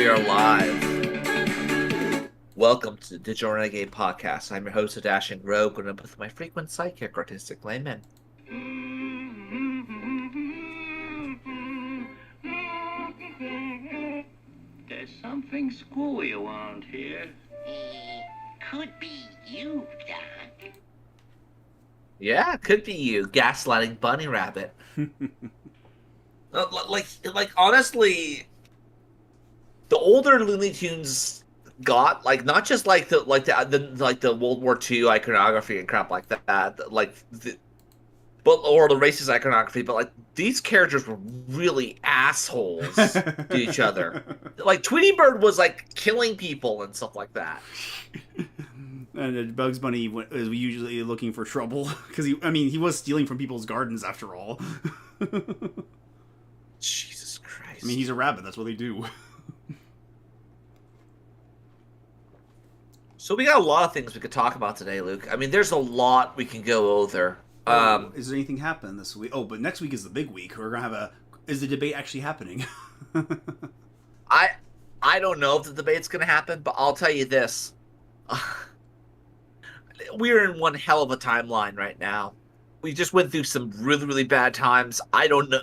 We are live. Welcome to the Digital Renegade Podcast. I'm your host, Dashing Rogue, and I'm with my frequent sidekick, Artistic Layman. There's something screwy around here. Could be you, Doc. Yeah, could be you, gaslighting Bunny Rabbit. like honestly, the older Looney Tunes got not just the World War II iconography and crap like that, or the racist iconography, but like these characters were really assholes to each other. Like Tweety Bird was like killing people and stuff like that. And Bugs Bunny is usually looking for trouble because he was stealing from people's gardens after all. Jesus Christ! I mean, he's a rabbit. That's what they do. So we got a lot of things we could talk about today, Luke. I mean, there's a lot we can go over. Is there anything happening this week? Oh, but next week is the big week. We're gonna have Is the debate actually happening? I don't know if the debate's gonna happen, but I'll tell you this: we're in one hell of a timeline right now. We just went through some really, really bad times. I don't know,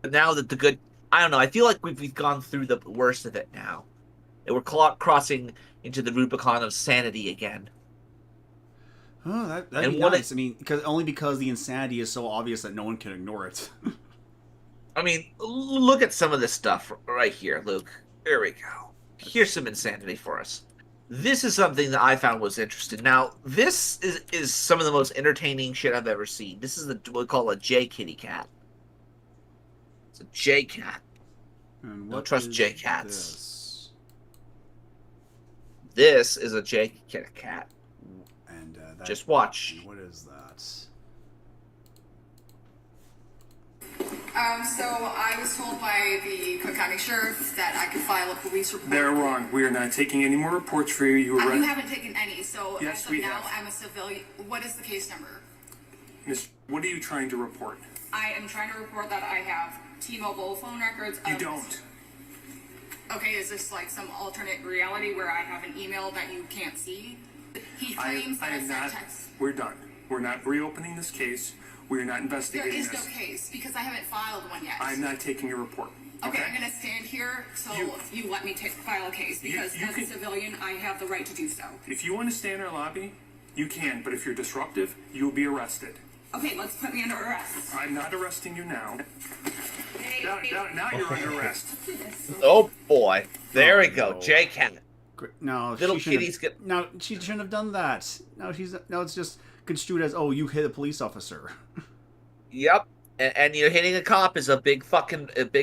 now that the good. I don't know. I feel like we've gone through the worst of it now, and we're crossing into the Rubicon of sanity again. Oh, that'd be nice. Because the insanity is so obvious that no one can ignore it. I mean, look at some of this stuff right here, Luke. Here we go. Here's some insanity for us. This is something that I found was interesting. Now, this is some of the most entertaining shit I've ever seen. This is what we call a J kitty cat. It's a J cat. Don't trust J cats. This is a J cat. And just watch. What is that? So I was told by the Cook County Sheriff that I could file a police report. They're wrong. We are not taking any more reports for you. You haven't taken any, so yes, as of we now, have. I'm a civilian. What is the case number? Miss, what are you trying to report? I am trying to report that I have T-Mobile phone records. You don't. Okay, is this like some alternate reality where I have an email that you can't see? He claims that I sent text. We're done. We're not reopening this case. We are not There investigating is this. no case because I haven't filed one yet. I'm not taking your report. Okay, I'm going to stand here so you let me file a case because as a civilian, I have the right to do so. If you want to stay in our lobby, you can. But if you're disruptive, you will be arrested. Okay, let's put me under arrest. I'm not arresting you now. Now you're under arrest. Oh boy! There we go, J cat. No, little kitties get. No, she shouldn't have done that. No, it's just construed as, oh, you hit a police officer. Yep, and you're hitting a cop is a big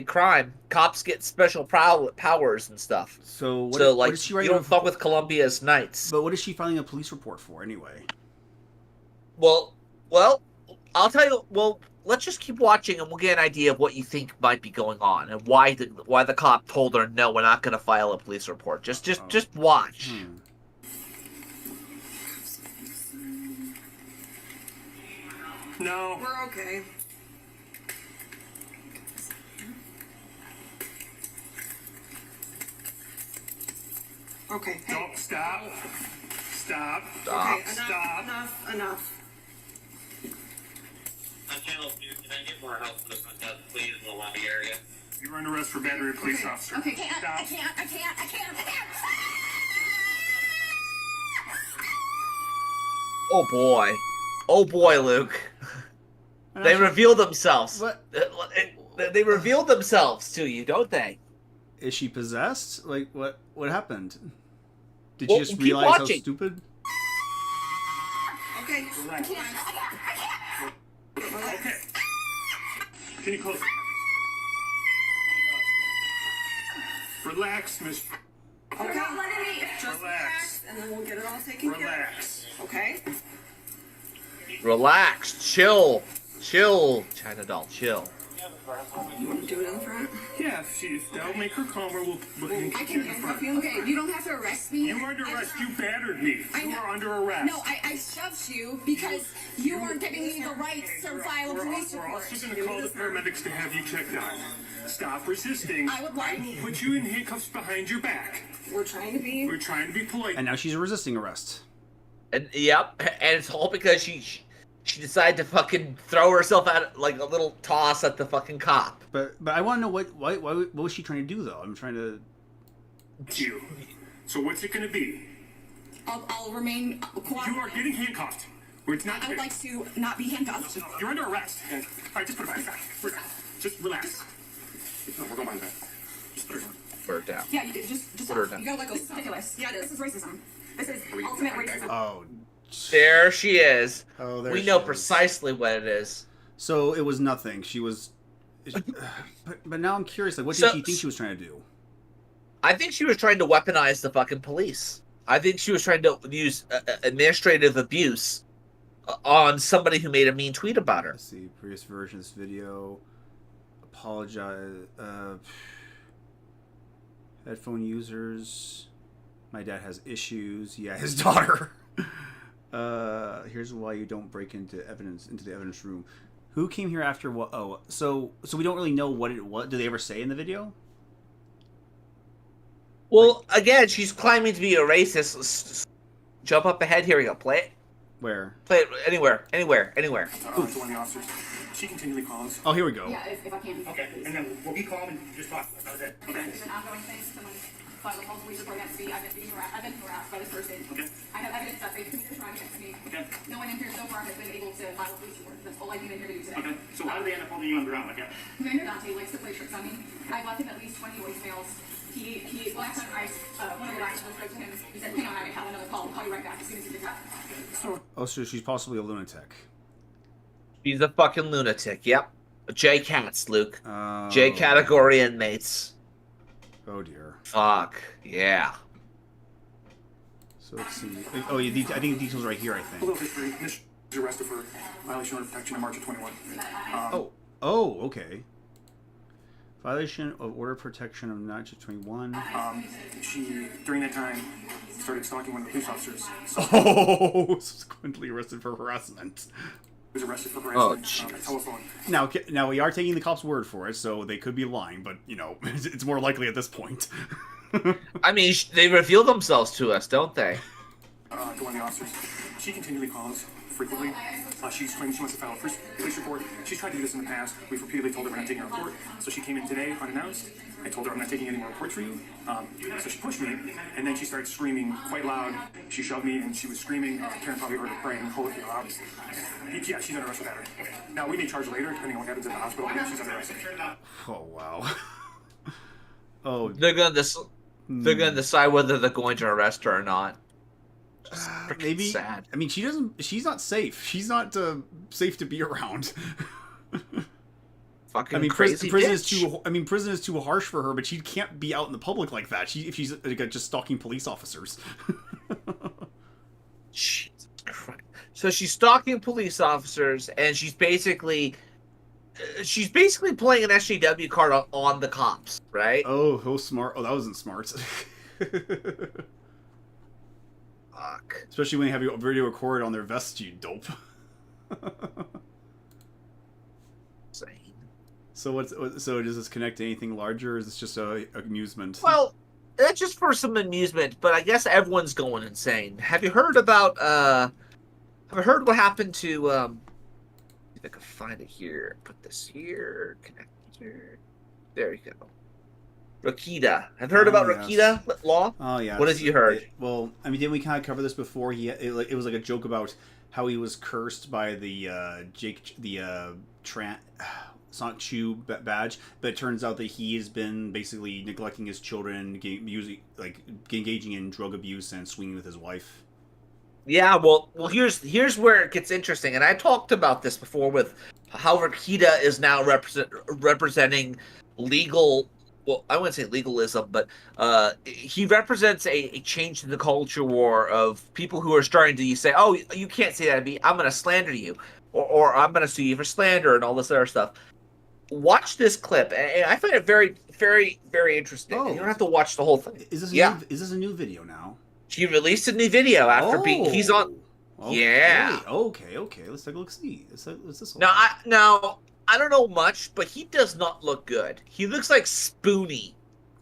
crime. Cops get special powers and stuff. So what is she writing? You don't fuck with Columbia's Knights. But what is she filing a police report for anyway? Well, I'll tell you. Well, let's just keep watching, and we'll get an idea of what you think might be going on, and why the cop told her no, we're not going to file a police report. Just watch. No. We're okay. Okay. Don't stop. Stop. Okay, Stop. enough. Channel 2, can I get more help for the front desk, please, in the lobby area? You're under arrest for battery, police officer. Okay, Stop. I can't. Oh boy, Luke. They reveal themselves. What? They reveal themselves to you, don't they? Is she possessed? Like, what happened? Did Well, she just keep realize watching. how stupid? Okay. Relax. Okay. Can you close? Relax, Miss. You're not letting me. Just Relax. and then we'll get it all taken care Relax. of. Okay? Relax, chill, China doll, chill. You want to do it in the front? Yeah, if that'll make her calmer, we'll I can handcuff you. Okay, you don't have to arrest me. You are under arrest. You battered me. You are under arrest. No, I shoved you because you weren't giving me the rights to file a police We're report. also going to call the paramedics to have you checked out. Stop resisting. I would like- will put you in handcuffs behind your back. We're trying to be. We're trying to be polite. And now she's resisting arrest. And yep, and it's all because she decided to fucking throw herself out like a little toss at the fucking cop. But I want to know what was she trying to do though? I'm trying to. You. So what's it going to be? I'll remain quiet. You are getting handcuffed. It's not. I would like to not be handcuffed. You're under arrest. All right, just put it back. Just relax. No, we're going behind that. Just put it down. Put her down. Yeah, you just Put her down. you gotta let go. This is ridiculous. Yeah, this is racism. This is ultimate racism. Oh. There she is. Oh, there we she know is. precisely what it is. So it was nothing. She was. But now I'm curious. Like, what did So- she think she was trying to do? I think she was trying to weaponize the fucking police. I think she was trying to use administrative abuse on somebody who made a mean tweet about her. Let's see. Previous version of this video. Apologize. Headphone users. My dad has issues. Yeah, his daughter. Here's why you don't break into the evidence room. Who came here after what? Oh, so we don't really know what it was. Do they ever say in the video? Well, again, she's claiming to be a racist. Jump up ahead. Here we go. Play it. Where? Play it anywhere. To one of the officers. She continually calls. Oh, here we go. Yeah, if I can. Okay, and then we'll be calm and just talk. That's it. Okay. It's an ongoing thing. Someone filed a false police report against me. I've been harassed by this person. Okay. I have evidence that they committed a crime against me. Okay. No one in here so far has been able to file a police report. That's all I came in here to do today. Okay. So how do they end up holding you under arrest? Okay. Commander Dante likes to play tricks on me. I've left him at least 20 voicemails. Last time one of the last spoke to him, he said, hang on, I have another call. I'll call you right back as soon as you pick up. Oh, so she's possibly a lunatic. She's a fucking lunatic. Yep. J cats, Luke. Oh. J category inmates. Oh dear. Fuck yeah. So let's see. Oh, yeah, I think the details are right here. I A think. little history. Miss was arrested for violation of protection in March of 21. Oh, okay. Violation of order of protection of March of 21. She, during that time, started stalking one of the police officers. So he Oh, subsequently arrested for harassment. was arrested for Oh, harassment by telephone. Now we are taking the cops' word for it, so they could be lying, but you know, it's more likely at this point. I mean, they reveal themselves to us, don't they? To one of the officers. She continually calls frequently. She's claiming she wants to file a police report. She's tried to do this in the past. We've repeatedly told her we're not taking a report. So she came in today unannounced. I told her I'm not taking any more reports for you. So she pushed me, and then she started screaming quite loud. She shoved me, and she was screaming. Karen probably heard her praying holy loud. Yeah, she's under arrest for battery. Now, we may charge her later, depending on what happens at the hospital. But she's under arrest. Oh wow. Oh, They're gonna decide whether they're going to arrest her or not. Just freaking maybe. sad. I mean, she's not safe. She's not safe to be around. Fucking I mean, crazy prison bitch. prison is too harsh for her, but she can't be out in the public like that. If she's just stalking police officers. Jesus Christ. So she's stalking police officers, and she's basically playing an SJW card on the cops, right? Oh, how smart! Oh, that wasn't smart. Fuck. Especially when they have your video recorded on their vest, you dope. Insane. So does this connect to anything larger, or is this just a amusement? Well, that's just for some amusement, but I guess everyone's going insane. Have you heard about have you heard what happened to if I can find it here. Put this here, connect here. There you go. Rakita. Have you heard about yes. Rakita Law? Oh yeah. What have you heard? Well, I mean, didn't we kind of cover this before? It was like a joke about how he was cursed by the Sonic Chew badge, but it turns out that he has been basically neglecting his children, engaging in drug abuse and swinging with his wife. Yeah, well, here's where it gets interesting, and I talked about this before with how Rakita is now representing legal. Well, I wouldn't say legalism, but he represents a change in the culture war of people who are starting to say, "Oh, you can't say that to me. I'm going to slander you, or I'm going to sue you for slander and all this other stuff." watch this clip, and I find it very, very, very interesting. Oh. You don't have to watch the whole thing. Is this Yeah, is this a new video now? he released a new video after being. He's on. Yeah. Okay. Let's take a look. See. What's this all Now, about? I don't know much, but he does not look good. He looks like Spoonie.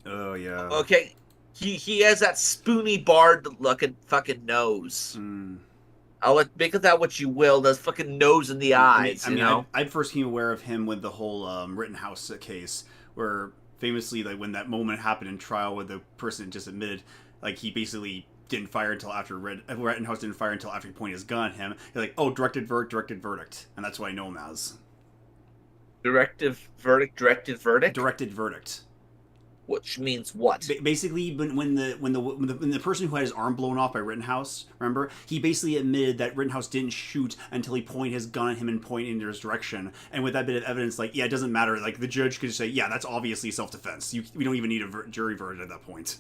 Oh yeah. Okay, he has that Spoonie barred looking fucking nose. Mm. I'll make of that what you will. Those fucking nose in the eyes. I mean, you know. I first became aware of him with the whole Rittenhouse case, where famously, like when that moment happened in trial, where the person just admitted, like he basically didn't fire until after Rittenhouse didn't fire until after he pointed his gun at him. You're like, oh, directed verdict, and that's what I know him as. Directed verdict. Which means what? Basically, when the person who had his arm blown off by Rittenhouse, remember, he basically admitted that Rittenhouse didn't shoot until he pointed his gun at him and pointed in his direction. And with that bit of evidence, like, yeah, it doesn't matter. Like, the judge could say, yeah, that's obviously self-defense. We don't even need a jury verdict at that point.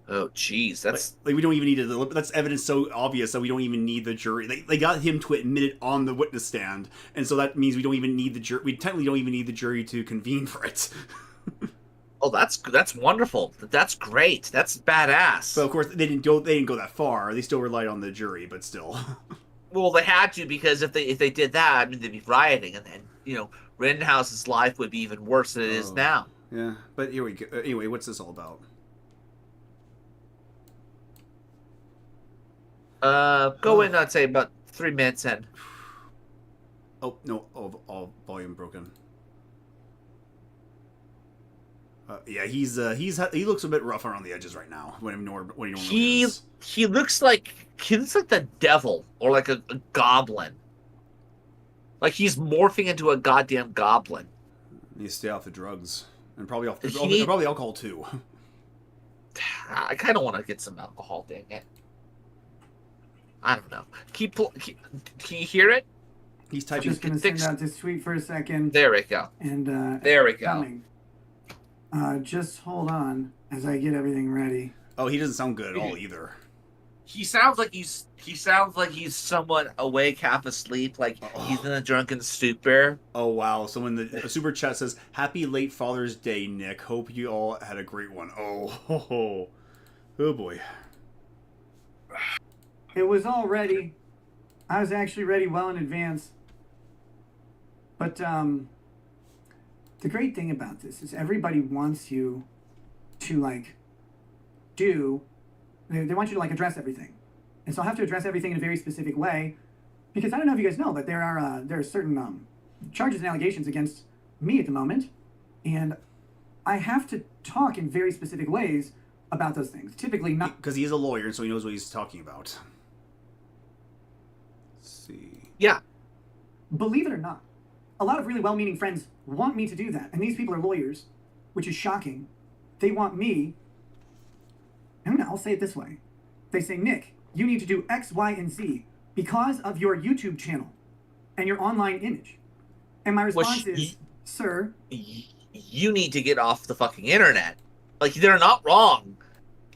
Oh, jeez, that's like we don't even need it. That's evidence so obvious that we don't even need the jury. They got him to admit it on the witness stand, and so that means we don't even need the jury. We technically don't even need the jury to convene for it. oh, that's wonderful. That's great. That's badass. But of course, they didn't go that far. They still relied on the jury, but still. Well, they had to, because if they did that, I mean, they'd be rioting, and Rittenhouse's life would be even worse than it is now. Yeah, but here we go. Anyway, what's this all about? Go in, I'd say about 3 minutes in. Oh no! All volume broken. Yeah, he looks a bit rough around the edges right now. When he normally is. He looks like the devil, or like a goblin. Like he's morphing into a goddamn goblin. He needs to stay off the drugs and probably off He- probably alcohol too. I kind of want to get some alcohol. Dang it! I don't know. Can you hear it? He's I'm typing. just going to send out this tweet for a second. There we go. And There we go. coming. Just hold on as I get everything ready. Oh, he doesn't sound good at all either. He sounds like he's somewhat awake, half asleep, like he's in a drunken stupor. Oh wow! Someone the super chat says, "Happy late Father's Day, Nick. Hope you all had a great one." Oh boy. It was all ready. I was actually ready well in advance. But the great thing about this is everybody wants you to they want you to address everything. And so I'll have to address everything in a very specific way, because I don't know if you guys know, but there are certain charges and allegations against me at the moment, and I have to talk in very specific ways about those things. Typically not Because he is a lawyer, so he knows what he's talking about. Let's see. Yeah. Believe it or not, a lot of really well-meaning friends want me to do that, and these people are lawyers, which is shocking. They want me. I'll say it this way. They say, Nick, you need to do X, Y, and Z because of your YouTube channel and your online image. And my response is, sir, You need to get off the fucking internet. Like, they're not wrong.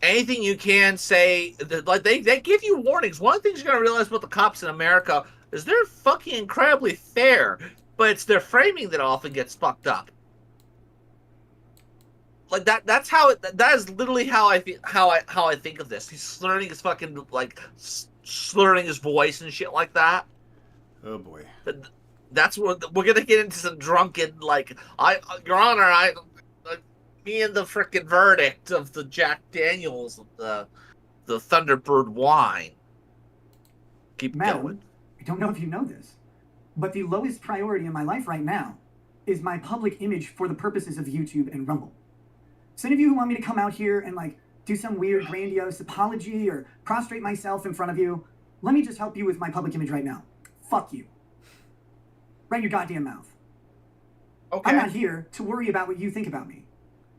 Anything you can say, like they give you warnings. One of the things you're gonna realize about the cops in America is they're fucking incredibly fair, but it's their framing that often gets fucked up. Like that's how that is literally how I think of this. He's slurring his fucking slurring his voice and shit like that. Oh boy. That's what we're gonna get into some drunken Your Honor, me and the frickin' verdict of the Jack Daniels, the Thunderbird wine. Keep Madam, going. I don't know if you know this, but the lowest priority in my life right now is my public image for the purposes of YouTube and Rumble. So any of you who want me to come out here and do some weird grandiose apology or prostrate myself in front of you, let me just help you with my public image right now. Fuck you. Right in your goddamn mouth. Okay. I'm not here to worry about what you think about me.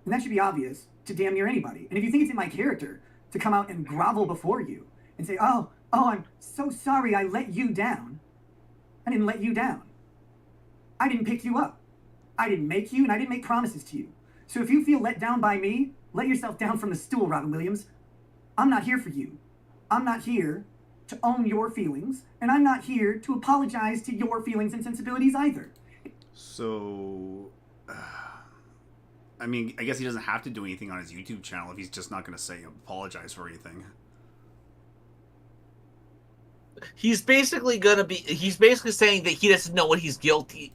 And that should be obvious to damn near anybody. And if you think it's in my character to come out and grovel before you and say, oh, I'm so sorry I let you down. I didn't let you down. I didn't pick you up. I didn't make you, and I didn't make promises to you. So if you feel let down by me, let yourself down from the stool, Robin Williams. I'm not here for you. I'm not here to own your feelings, and I'm not here to apologize to your feelings and sensibilities either. So, I mean, I guess he doesn't have to do anything on his YouTube channel if he's just not going to say apologize for anything. He's basically saying that he doesn't know what he's guilty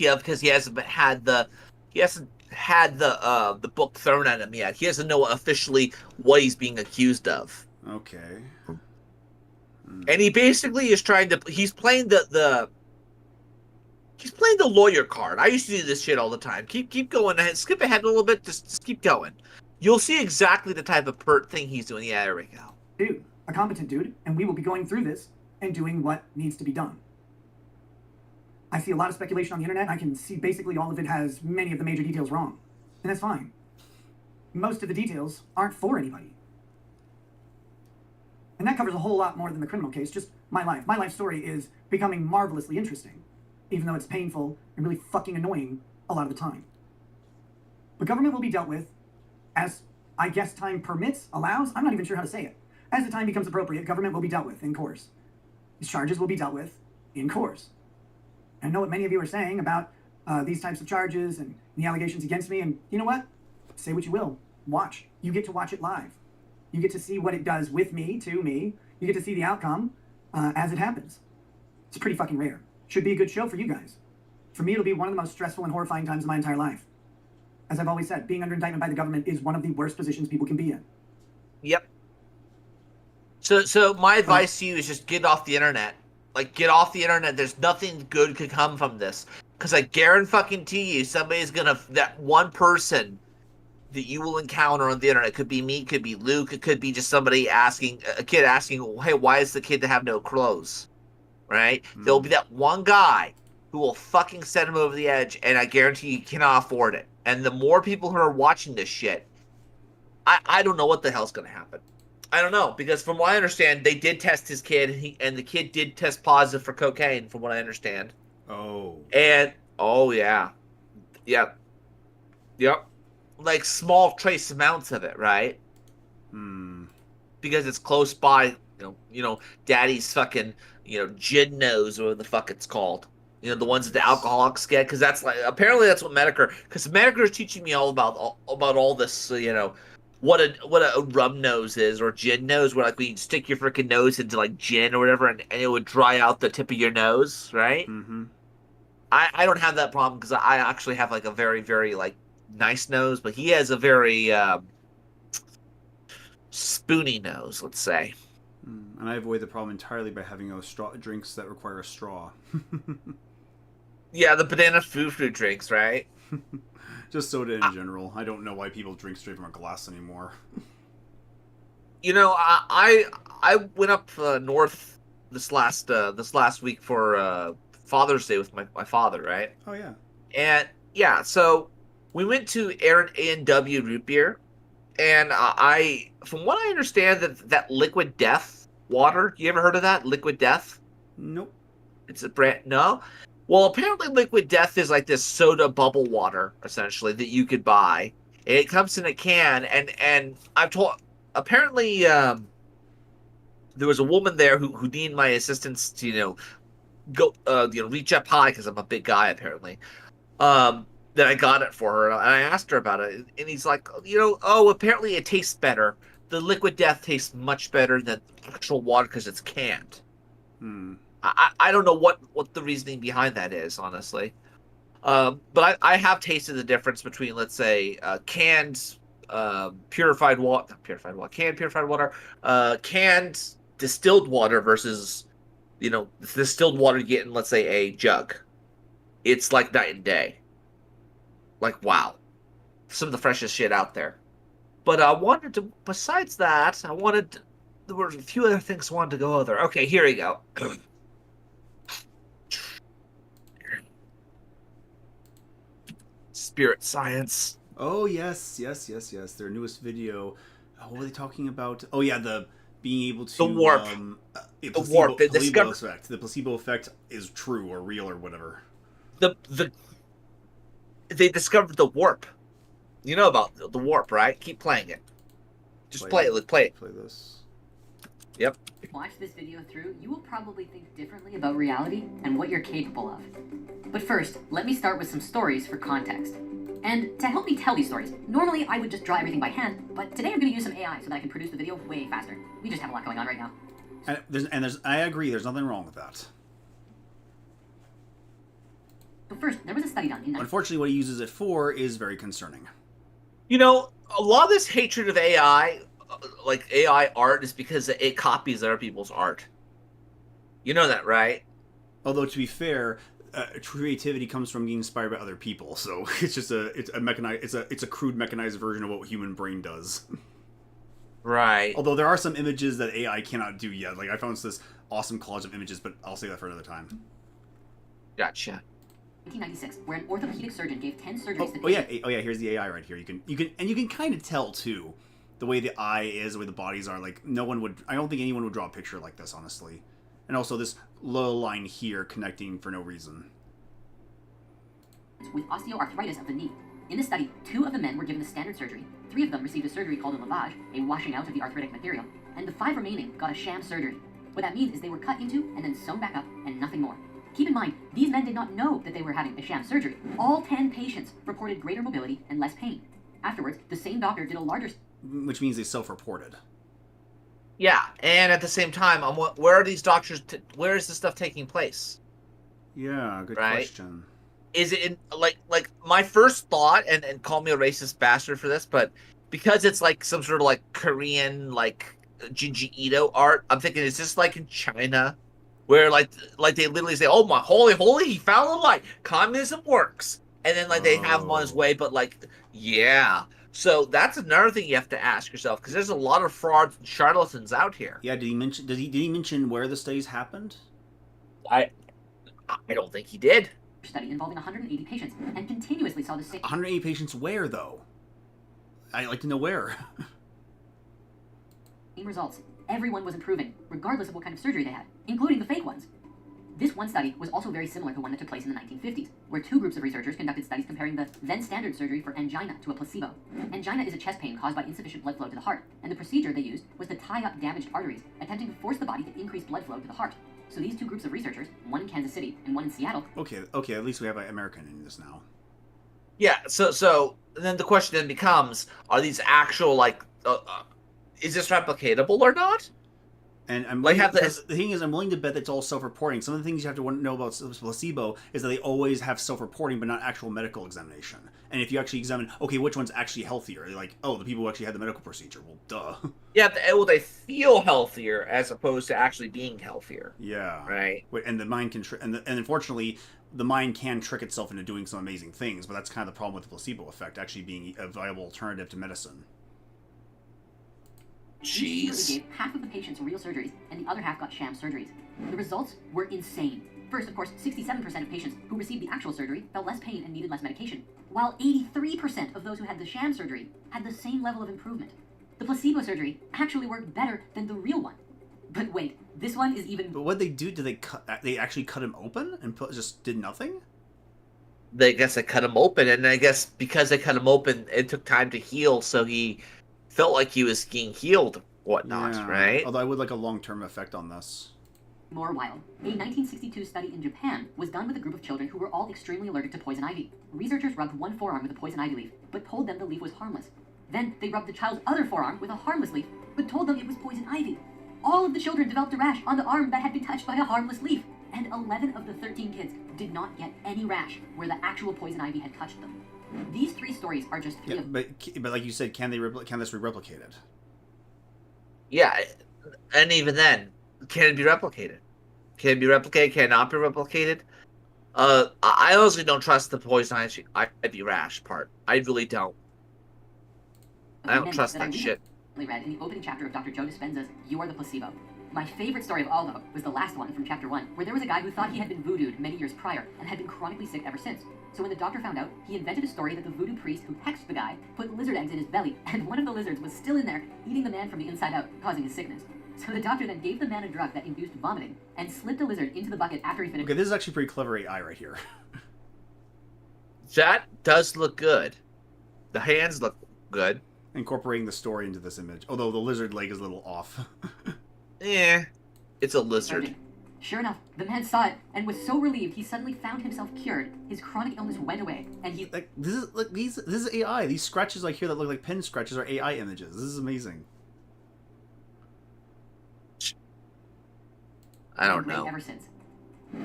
of because he hasn't had the the book thrown at him yet. He doesn't know officially what he's being accused of. Okay. And he basically is he's playing the lawyer card. I used to do this shit all the time. Keep going ahead. Skip ahead a little bit. Just keep going. You'll see exactly the type of pert thing he's doing. Yeah, there we go. Dude, a competent dude, and we will be going through this and doing what needs to be done. I see a lot of speculation on the internet. I can see basically all of it has many of the major details wrong. And that's fine. Most of the details aren't for anybody. And that covers a whole lot more than the criminal case, just my life. My life story is becoming marvelously interesting, even though it's painful and really fucking annoying a lot of the time. But government will be dealt with as, I guess, time permits, allows. I'm not even sure how to say it. As the time becomes appropriate, government will be dealt with in course. These charges will be dealt with in course. I know what many of you are saying about these types of charges and the allegations against me, and you know what? Say what you will. Watch. You get to watch it live. You get to see what it does with me, to me. You get to see the outcome as it happens. It's pretty fucking rare. Should be a good show for you guys. For me, it'll be one of the most stressful and horrifying times of my entire life. As I've always said, being under indictment by the government is one of the worst positions people can be in. Yep. So my advice to you is just get off the internet. Like, get off the internet. There's nothing good could come from this. Because I guarantee you, that one person that you will encounter on the internet, could be me, could be Luke, it could be just somebody a kid asking, hey, why is the kid to have no clothes? Right? There'll be that one guy who will fucking send him over the edge, and I guarantee you cannot afford it. And the more people who are watching this shit, I don't know what the hell's going to happen. I don't know, because from what I understand, they did test his kid, and the kid did test positive for cocaine, from what I understand. Oh. And, oh, yeah. Yep. Like, small trace amounts of it, right? Because it's close by, daddy's fucking, gin nose, or whatever the fuck it's called. The ones that the alcoholics get, because apparently that's what Medicare, because Medicare is teaching me all about all this, what a rum nose is, or gin nose, where like when you stick your freaking nose into like gin or whatever, and it would dry out the tip of your nose, right? Mm-hmm. I don't have that problem because I actually have like a very, very like nice nose, but he has a very spoony nose, let's say. And I avoid the problem entirely by having drinks that require a straw. Yeah, the banana foo-foo drinks, right? Just soda in general. I don't know why people drink straight from a glass anymore. I went up north this last week for Father's Day with my father, right? Oh yeah. And yeah, so we went to A&W Root Beer, and from what I understand, that Liquid Death water. You ever heard of that? Liquid Death? Nope. It's a brand. No. Well, apparently Liquid Death is like this soda bubble water, essentially, that you could buy. It comes in a can, and I've told, apparently, there was a woman there who needed my assistance to, go, reach up high, because I'm a big guy, apparently. That I got it for her, and I asked her about it, and he's like, apparently it tastes better. The Liquid Death tastes much better than actual water because it's canned. I don't know what the reasoning behind that is, honestly. But I have tasted the difference between, let's say, canned purified water, canned distilled water versus, distilled water you get in, let's say, a jug. It's like night and day. Like, wow. Some of the freshest shit out there. But besides that, there were a few other things I wanted to go over. Okay, here we go. Spirit science. Oh yes. Their newest video. What were they talking about? Oh yeah, the being able to the warp. The warp. Placebo effect. The placebo effect is true or real or whatever. They discovered the warp. You know about the warp, right? Keep playing it. Just play it. Play this. Yep. Watch this video through, you will probably think differently about reality and what you're capable of. But first, let me start with some stories for context. And to help me tell these stories, normally I would just draw everything by hand, but today I'm going to use some AI so that I can produce the video way faster. We just have a lot going on right now. I agree, there's nothing wrong with that. So first, there was a study done in... Unfortunately, what he uses it for is very concerning. You know, a lot of this hatred of AI, like AI art, is because it copies other people's art. You know that, right? Although, to be fair, creativity comes from being inspired by other people, so it's just it's a crude mechanized version of what human brain does. Right. Although there are some images that AI cannot do yet. Like I found this awesome collage of images, but I'll save that for another time. Gotcha. 1996, where an orthopedic surgeon gave 10 surgeries to... Oh yeah, here's the AI right here. You can kind of tell too, the way the eye is, the way the bodies are. Like I don't think anyone would draw a picture like this, honestly. And also this little line here connecting for no reason. With osteoarthritis of the knee. In the study, 2 of the men were given the standard surgery, 3 of them received a surgery called a lavage, a washing out of the arthritic material, and the 5 remaining got a sham surgery. What that means is they were cut into and then sewn back up and nothing more. Keep in mind, these men did not know that they were having a sham surgery. All 10 patients reported greater mobility and less pain. Afterwards, the same doctor did a larger... Which means they self-reported. Yeah, and at the same time, where are these doctors? Where is this stuff taking place? Yeah, good Right? question. Is it in like my first thought, and call me a racist bastard for this, but because it's like some sort of like Korean like Junji Ito art, I'm thinking, is this like in China, where like they literally say, "Oh my holy, he found the light, communism works," and then like they have him on his way, but like yeah. So that's another thing you have to ask yourself, because there's a lot of frauds and charlatans out here. Yeah, did he mention where the studies happened? I don't think he did. Study involving 180 patients and continuously saw the same... 180 patients where, though? I'd like to know where. results. Everyone was improving, regardless of what kind of surgery they had, including the fake ones. This one study was also very similar to one that took place in the 1950s, where 2 groups of researchers conducted studies comparing the then-standard surgery for angina to a placebo. Angina is a chest pain caused by insufficient blood flow to the heart, and the procedure they used was to tie up damaged arteries, attempting to force the body to increase blood flow to the heart. So these 2 groups of researchers, one in Kansas City and one in Seattle... Okay, at least we have an American in this now. Yeah, so then the question then becomes, are these actual, like, is this replicatable or not? And I'm Like, the thing is, I'm willing to bet that it's all self-reporting. Some of the things you have to know about placebo is that they always have self-reporting, but not actual medical examination. And if you actually examine, okay, which one's actually healthier? You're like, oh, the people who actually had the medical procedure. Well, duh. Yeah, well, they feel healthier as opposed to actually being healthier. Yeah. Right. And the mind can, and unfortunately, the mind can trick itself into doing some amazing things. But that's kind of the problem with the placebo effect, actually being a viable alternative to medicine. Jeez. We gave half of the patients real surgeries, and the other half got sham surgeries. The results were insane. First, of course, 67% of patients who received the actual surgery felt less pain and needed less medication, while 83% of those who had the sham surgery had the same level of improvement. The placebo surgery actually worked better than the real one. But wait, this one is even... But what they do, they actually cut him open and just did nothing? I guess they cut him open, and I guess because they cut him open, it took time to heal, so he felt like he was getting healed, whatnot, Yeah. right? Although I would like a long-term effect on this. more wild. A 1962 study in Japan was done with a group of children who were all extremely allergic to poison ivy. Researchers rubbed one forearm with a poison ivy leaf, but told them the leaf was harmless. Then they rubbed the child's other forearm with a harmless leaf, but told them it was poison ivy. All of the children developed a rash on the arm that had been touched by a harmless leaf, and 11 of the 13 kids did not get any rash where the actual poison ivy had touched them. These 3 stories are just 3 of... But like you said, can this be replicated? Yeah, and even then, can it be replicated? Can it be replicated? Can it not be replicated? I honestly don't trust the poison ivy rash part. I really don't. I don't trust that shit. Read in the opening chapter of Dr. Joe Dispenza's You Are the Placebo. My favorite story of all, though, was the last one from chapter 1, where there was a guy who thought he had been voodooed many years prior and had been chronically sick ever since. So when the doctor found out, he invented a story that the voodoo priest who hexed the guy put lizard eggs in his belly, and one of the lizards was still in there, eating the man from the inside out, causing his sickness. So the doctor then gave the man a drug that induced vomiting, and slipped a lizard into the bucket after he finished... Okay, this is actually pretty clever AI right here. That does look good. The hands look good. Incorporating the story into this image. Although the lizard leg is a little off. It's a lizard. Urgent. Sure enough, the man saw it and was so relieved he suddenly found himself cured. His chronic illness went away, and he. Like this is AI. These scratches like here that look like pen scratches are AI images. This is amazing. I don't been great know. ever since.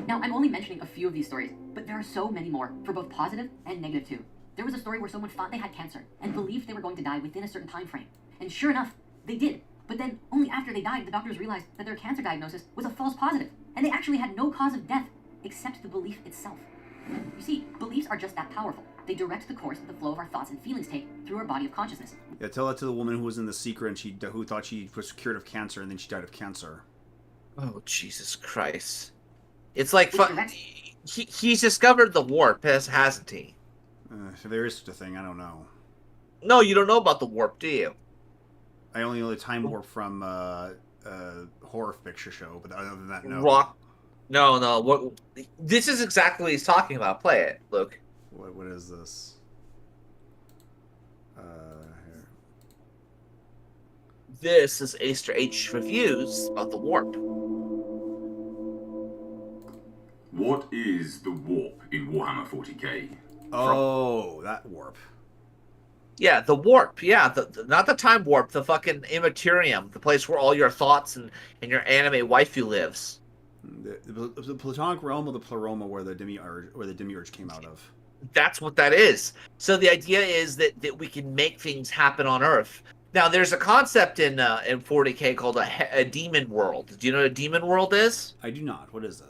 Now, I'm only mentioning a few of these stories, but there are so many more, for both positive and negative too. There was a story where someone thought they had cancer and believed they were going to die within a certain time frame. And sure enough, they did. But then, only after they died, the doctors realized that their cancer diagnosis was a false positive, and they actually had no cause of death, except the belief itself. You see, beliefs are just that powerful. They direct the course the flow of our thoughts and feelings take through our body of consciousness. Yeah, tell that to the woman who was in The Secret and who thought she was cured of cancer and then she died of cancer. Oh, Jesus Christ. It's like, Which directs- he's discovered the warp, hasn't he? If there is such a thing, I don't know. No, you don't know about the warp, do you? I only know the time warp from horror picture show, but other than that, no. Rock. No. What? This is exactly what he's talking about. Play it, Luke. What is this? Here. This is Aster H reviews about the warp. What is the warp in Warhammer 40k? Oh, that warp. Yeah, the warp. Yeah, not the time warp. The fucking immaterium, the place where all your thoughts and your anime waifu lives. The platonic realm of the pleroma where the demiurge came out of. That's what that is. So the idea is that we can make things happen on Earth. Now, there's a concept in 40k called a demon world. Do you know what a demon world is? I do not. What is it?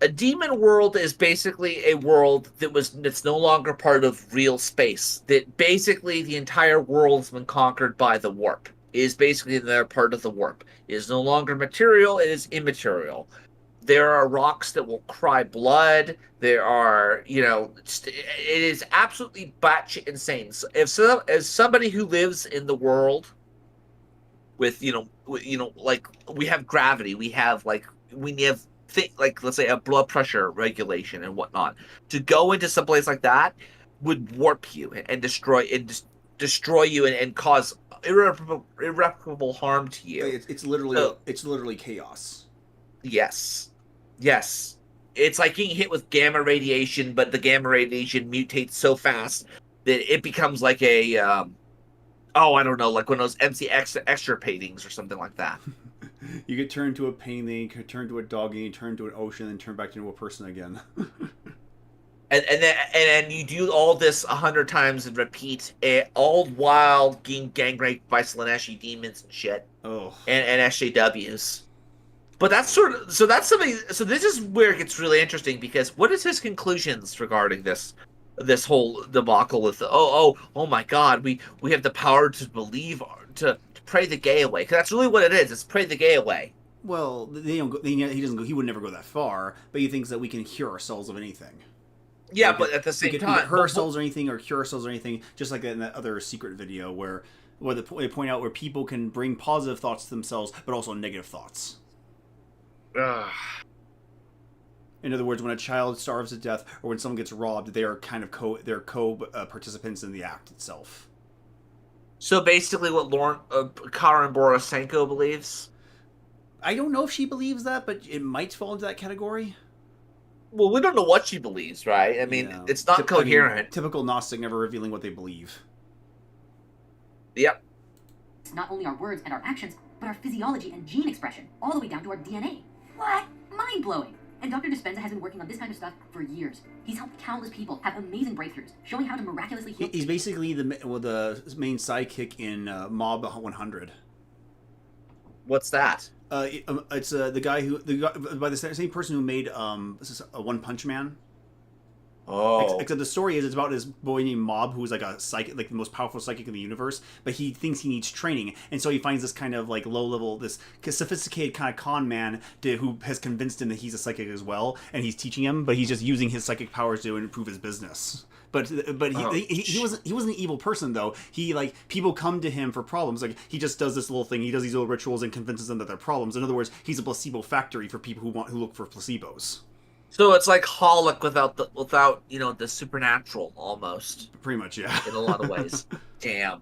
A demon world is basically a world that's no longer part of real space. That basically the entire world's been conquered by the warp. It is basically they're part of the warp. It is no longer material, it is immaterial. There are rocks that will cry blood. There are, it is absolutely batshit insane. So as somebody who lives in the world with, like we have gravity, we have let's say a blood pressure regulation and whatnot. To go into some place like that would warp you and destroy you and cause irreparable harm to you. It's literally chaos. Yes. It's like getting hit with gamma radiation, but the gamma radiation mutates so fast that it becomes like a I don't know, like one of those MC extra paintings or something like that. You get turned to a painting, then you can turn to a dog, and you turn to an ocean, and turn back into a person again. and then you do all this 100 times and repeat it, all while getting gang raped by Slaaneshi demons and shit. Oh. And SJWs. But that's something. So this is where it gets really interesting, because what is his conclusions regarding this whole debacle with oh my God, we have the power to believe, to pray the gay away, because that's really what it is. It's pray the gay away. Well, he doesn't go. He would never go that far, but he thinks that we can cure ourselves of anything. Yeah, like, but at the same time, we can hurt ourselves or anything, or cure ourselves or anything, just like in that other secret video where they point out where people can bring positive thoughts to themselves, but also negative thoughts. In other words, when a child starves to death or when someone gets robbed, they are kind of participants in the act itself. So basically, what Karen Borisenko believes. I don't know if she believes that, but it might fall into that category. Well, we don't know what she believes, right? I mean, it's not coherent. Typical Gnostic, never revealing what they believe. Yep. It's not only our words and our actions, but our physiology and gene expression, all the way down to our DNA. What? Mind-blowing! And Dr. Dispenza has been working on this kind of stuff for years. He's helped countless people have amazing breakthroughs, showing how to miraculously heal. He's basically the main sidekick in Mob 100. What's that? It's the guy by the same person who made One Punch Man. Oh. Except the story is it's about this boy named Mob who's like a psychic, like the most powerful psychic in the universe, but he thinks he needs training, and so he finds this kind of like low level, this sophisticated kind of con man who has convinced him that he's a psychic as well, and he's teaching him, but he's just using his psychic powers to improve his business. But he wasn't an evil person though. He like people come to him for problems. Like he just does this little thing. He does these little rituals and convinces them that they're problems. In other words, he's a placebo factory for people who look for placebos. So it's like Holic without the supernatural almost. Pretty much, yeah. In a lot of ways. Damn.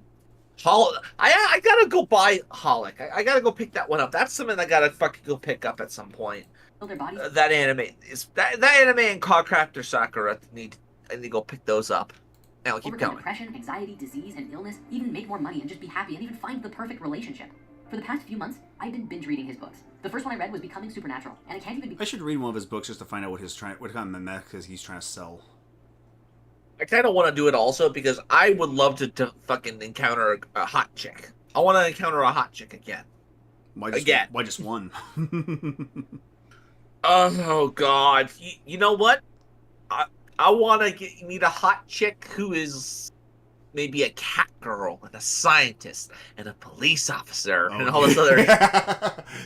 I gotta go buy Holic. I gotta go pick that one up. That's something I gotta fucking go pick up at some point. Their bodies. That anime is that anime and Cardcrafter Sakura I need to go pick those up. Now keep Overcome going. depression, anxiety, disease, and illness, even make more money and just be happy and even find the perfect relationship. For the past few months, I've been binge reading his books. The first one I read was Becoming Supernatural, and I can't even be. I should read one of his books just to find out what kind of mech he's trying to sell. I kind of want to do it also because I would love to fucking encounter a hot chick. I want to encounter a hot chick again. Why just one? Oh God! You know what? I want to meet a hot chick who is maybe a cat girl and a scientist and a police officer and all this other.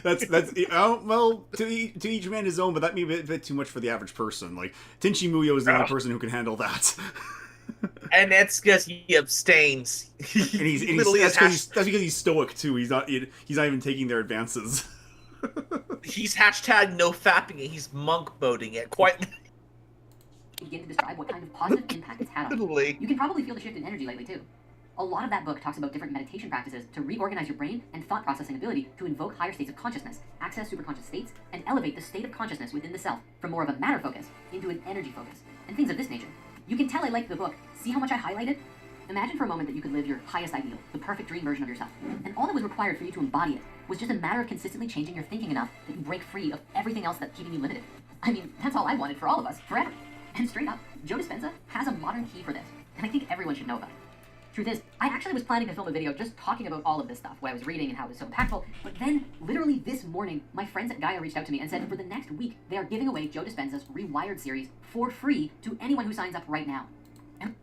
that's well, to each man his own, but that may be a bit too much for the average person. Like Tenchi Muyo is the only person who can handle that. And that's because he abstains. And that's because he's stoic too. He's not even taking their advances. He's hashtag no fapping and he's monk moding it quite. Begin to describe what kind of positive impact it's had on you. You can probably feel the shift in energy lately too. A lot of that book talks about different meditation practices to reorganize your brain and thought processing ability to invoke higher states of consciousness, access superconscious states, and elevate the state of consciousness within the self from more of a matter focus into an energy focus, and things of this nature. You can tell I liked the book. See how much I highlighted? Imagine for a moment that you could live your highest ideal, the perfect dream version of yourself, and all that was required for you to embody it was just a matter of consistently changing your thinking enough that you break free of everything else that's keeping you limited. I mean, that's all I wanted for all of us, forever. And straight up, Joe Dispenza has a modern key for this, and I think everyone should know about it. Truth is, I actually was planning to film a video just talking about all of this stuff, what I was reading and how it was so impactful, but then, literally this morning, my friends at Gaia reached out to me and said for the next week, they are giving away Joe Dispenza's Rewired series for free to anyone who signs up right now. And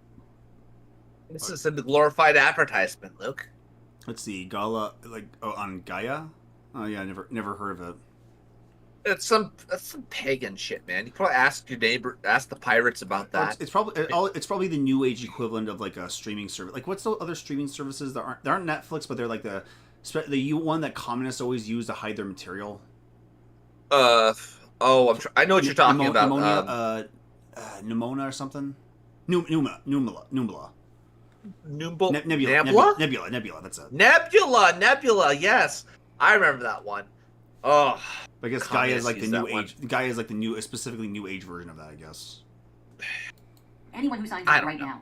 This is a glorified advertisement, Luke. Let's see, Gala, on Gaia? Oh yeah, never heard of it. That's some pagan shit, man. You probably ask the pirates about that. It's probably the new age equivalent of like a streaming service. Like what's the other streaming services that aren't Netflix, but they're like the one that communists always use to hide their material. I know what you're talking about. Pneumonia, Pneumona or something. Numala. Nebula. That's it. Nebula. Yes, I remember that one. Oh, I guess Gaia is like the new age. Gaia is like the new, specifically new age version of that, I guess. anyone who signs up right now.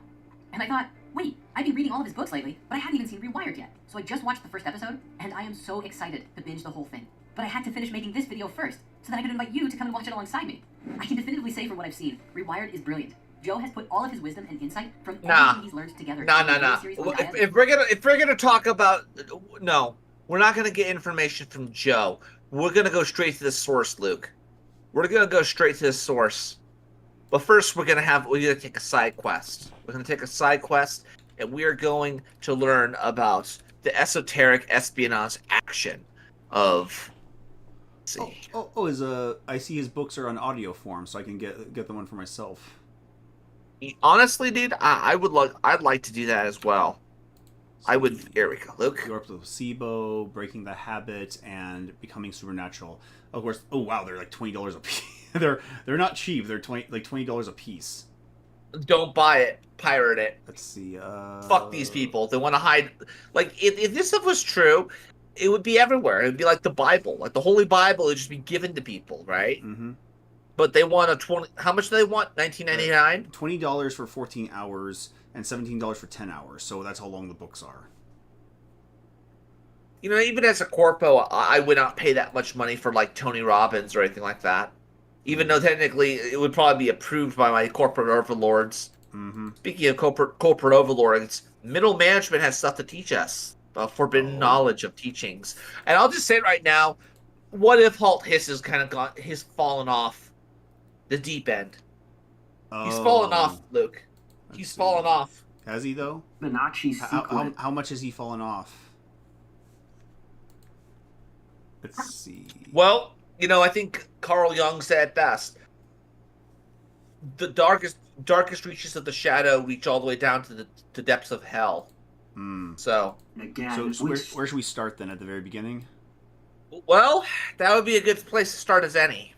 And I thought, wait, I've been reading all of his books lately, but I hadn't even seen Rewired yet. So I just watched the first episode, and I am so excited to binge the whole thing. But I had to finish making this video first, so that I could invite you to come and watch it alongside me. I can definitively say from what I've seen, Rewired is brilliant. Joe has put all of his wisdom and insight from everything he's learned together. Nah. If we're gonna talk about, no, we're not gonna get information from Joe. We're gonna go straight to the source, Luke. We're gonna go straight to the source. But first, we're gonna take a side quest. We're gonna take a side quest, and we are going to learn about the esoteric espionage action of. I see his books are on audio form, so I can get the one for myself. Honestly, dude, I'd like to do that as well. I would. Here we go, Luke. You're up to Placebo, Breaking the Habit, and Becoming Supernatural. Of course. Oh wow, they're like $20 a piece. they're not cheap. They're $20 a piece. Don't buy it. Pirate it. Let's see. Fuck these people. They want to hide. Like if this stuff was true, it would be everywhere. It would be like the Bible, like the Holy Bible. It would just be given to people, right? Mm-hmm. But they want How much do they want? $19.99. $20 for 14 hours and $17 for 10 hours. So that's how long the books are. You know, even as a corpo, I would not pay that much money for like Tony Robbins or anything like that. Even though technically it would probably be approved by my corporate overlords. Mm-hmm. Speaking of corporate overlords, middle management has stuff to teach us about forbidden knowledge of teachings. And I'll just say right now, what if Halt Hiss has he's fallen off the deep end? He's fallen off, Luke. He's fallen off. Has he though? Minachi's secret. How much has he fallen off? Let's see. Well, you know, I think Carl Jung said it best. The darkest reaches of the shadow reach all the way down to the depths of hell. So Again, where should we start then? At the very beginning? Well, that would be a good place to start as any.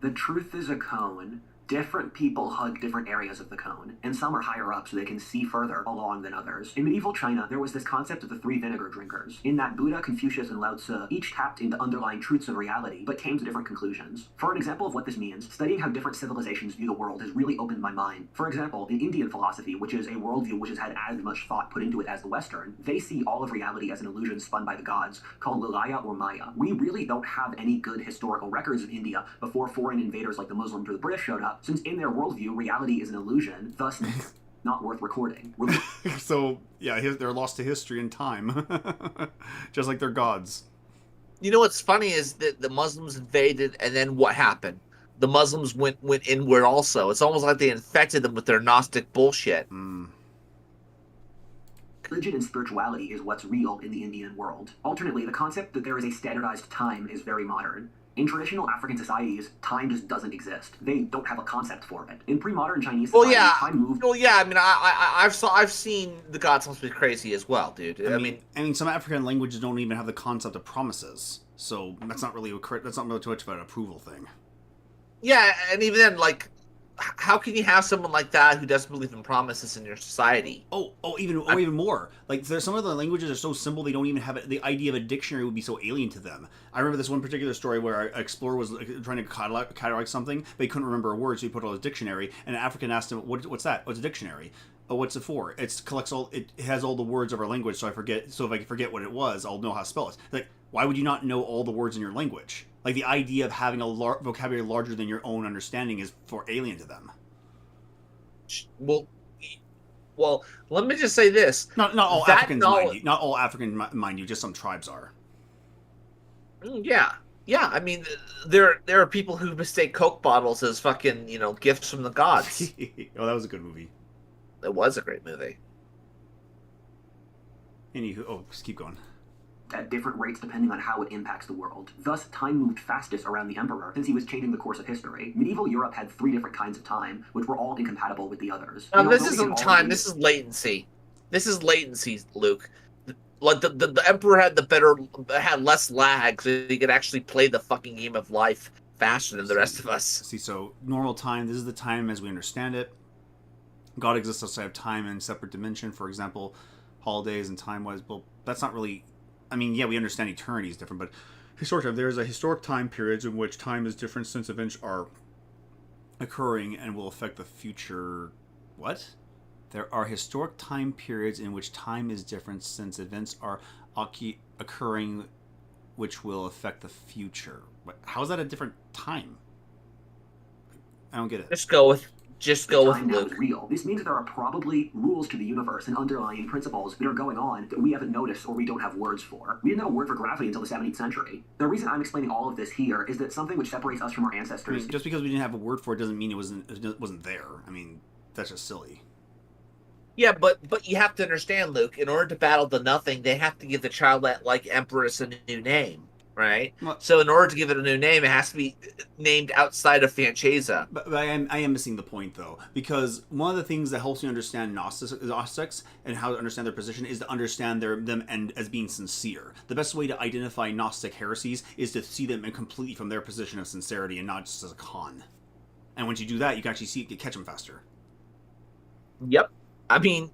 The truth is a cone. Different people hug different areas of the cone, and some are higher up so they can see further along than others. In medieval China, there was this concept of the three vinegar drinkers. In that, Buddha, Confucius, and Lao Tzu each tapped into underlying truths of reality, but came to different conclusions. For an example of what this means, studying how different civilizations view the world has really opened my mind. For example, in Indian philosophy, which is a worldview which has had as much thought put into it as the Western, they see all of reality as an illusion spun by the gods, called Lilaya or Maya. We really don't have any good historical records of India before foreign invaders like the Muslims or the British showed up, since in their worldview, reality is an illusion, thus not worth recording. So, yeah, they're lost to history and time. Just like their gods. You know what's funny is that the Muslims invaded, and then what happened? The Muslims went inward also. It's almost like they infected them with their Gnostic bullshit. Religion and spirituality is what's real in the Indian world. Alternately, the concept that there is a standardized time is very modern. In traditional African societies, time just doesn't exist. They don't have a concept for it. In pre-modern Chinese society, time moved. Well, yeah. I mean, I've seen the gods must be crazy as well, dude. I mean, some African languages don't even have the concept of promises, so that's not really too much of an approval thing. Yeah, and even then, like, how can you have someone like that who doesn't believe in promises in your society? Even more. Like, there's some of the languages are so simple they don't even have it. The idea of a dictionary would be so alien to them. I remember this one particular story where an explorer was trying to catalog something, but he couldn't remember a word, so he put it on his dictionary. And an African asked him, "What's that? What's a dictionary? Oh, what's it for? It has all the words of our language, so I forget. So if I forget what it was, I'll know how to spell it." Like, why would you not know all the words in your language? Like, the idea of having a vocabulary larger than your own understanding is for alien to them. Well, let me just say this: not all Africans, mind you. Not all African, mind you. Just some tribes are. Yeah. I mean, there are people who mistake Coke bottles as fucking gifts from the gods. Oh, that was a good movie. It was a great movie. Anywho, just keep going. At different rates depending on how it impacts the world. Thus, time moved fastest around the emperor, since he was changing the course of history. Medieval Europe had 3 different kinds of time, which were all incompatible with the others. This isn't time, this is latency. This is latency, Luke. Like, the emperor had less lag, so he could actually play the fucking game of life faster than the rest of us. See, so normal time, this is the time as we understand it. God exists outside of time in separate dimension. For example, holidays and time-wise, well, that's not really... I mean, yeah, we understand eternity is different, but historic time, there's a historic time periods in which time is different since events are occurring and will affect the future. What? There are historic time periods in which time is different since events are occurring which will affect the future. But how is that a different time? I don't get it. Just go with Luke. Real. This means there are probably rules to the universe and underlying principles that are going on that we haven't noticed or we don't have words for. We didn't have a word for gravity until the 17th century. The reason I'm explaining all of this here is that something which separates us from our ancestors... I mean, just because we didn't have a word for it doesn't mean it wasn't there. I mean, that's just silly. Yeah, but you have to understand, Luke, in order to battle the nothing, they have to give the childlike empress a new name. Right? Well, so in order to give it a new name, it has to be named outside of Fanchesa. But I am missing the point, though, because one of the things that helps me understand Gnostics and how to understand their position is to understand them and as being sincere. The best way to identify Gnostic heresies is to see them completely from their position of sincerity and not just as a con. And once you do that, you can actually catch them faster. Yep. I mean,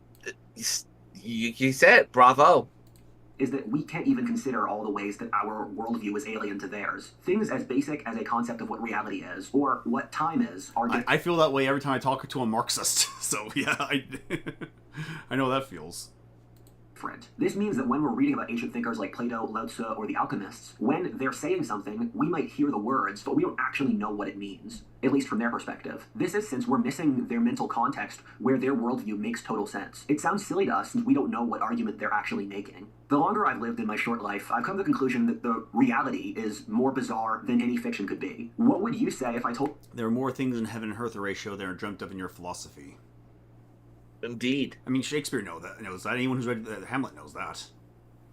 you said it. Bravo. Is that we can't even consider all the ways that our worldview is alien to theirs. Things as basic as a concept of what reality is, or what time is, are... I feel that way every time I talk to a Marxist, so yeah, I know how that feels. This means that when we're reading about ancient thinkers like Plato, Lao Tzu, or the alchemists, when they're saying something, we might hear the words, but we don't actually know what it means, at least from their perspective. This is since we're missing their mental context where their worldview makes total sense. It sounds silly to us since we don't know what argument they're actually making. The longer I've lived in my short life, I've come to the conclusion that the reality is more bizarre than any fiction could be. What would you say if I told... There are more things in heaven and earth ratio than are dreamt of in your philosophy. Indeed. I mean, Shakespeare knows that. Anyone who's read Hamlet knows that.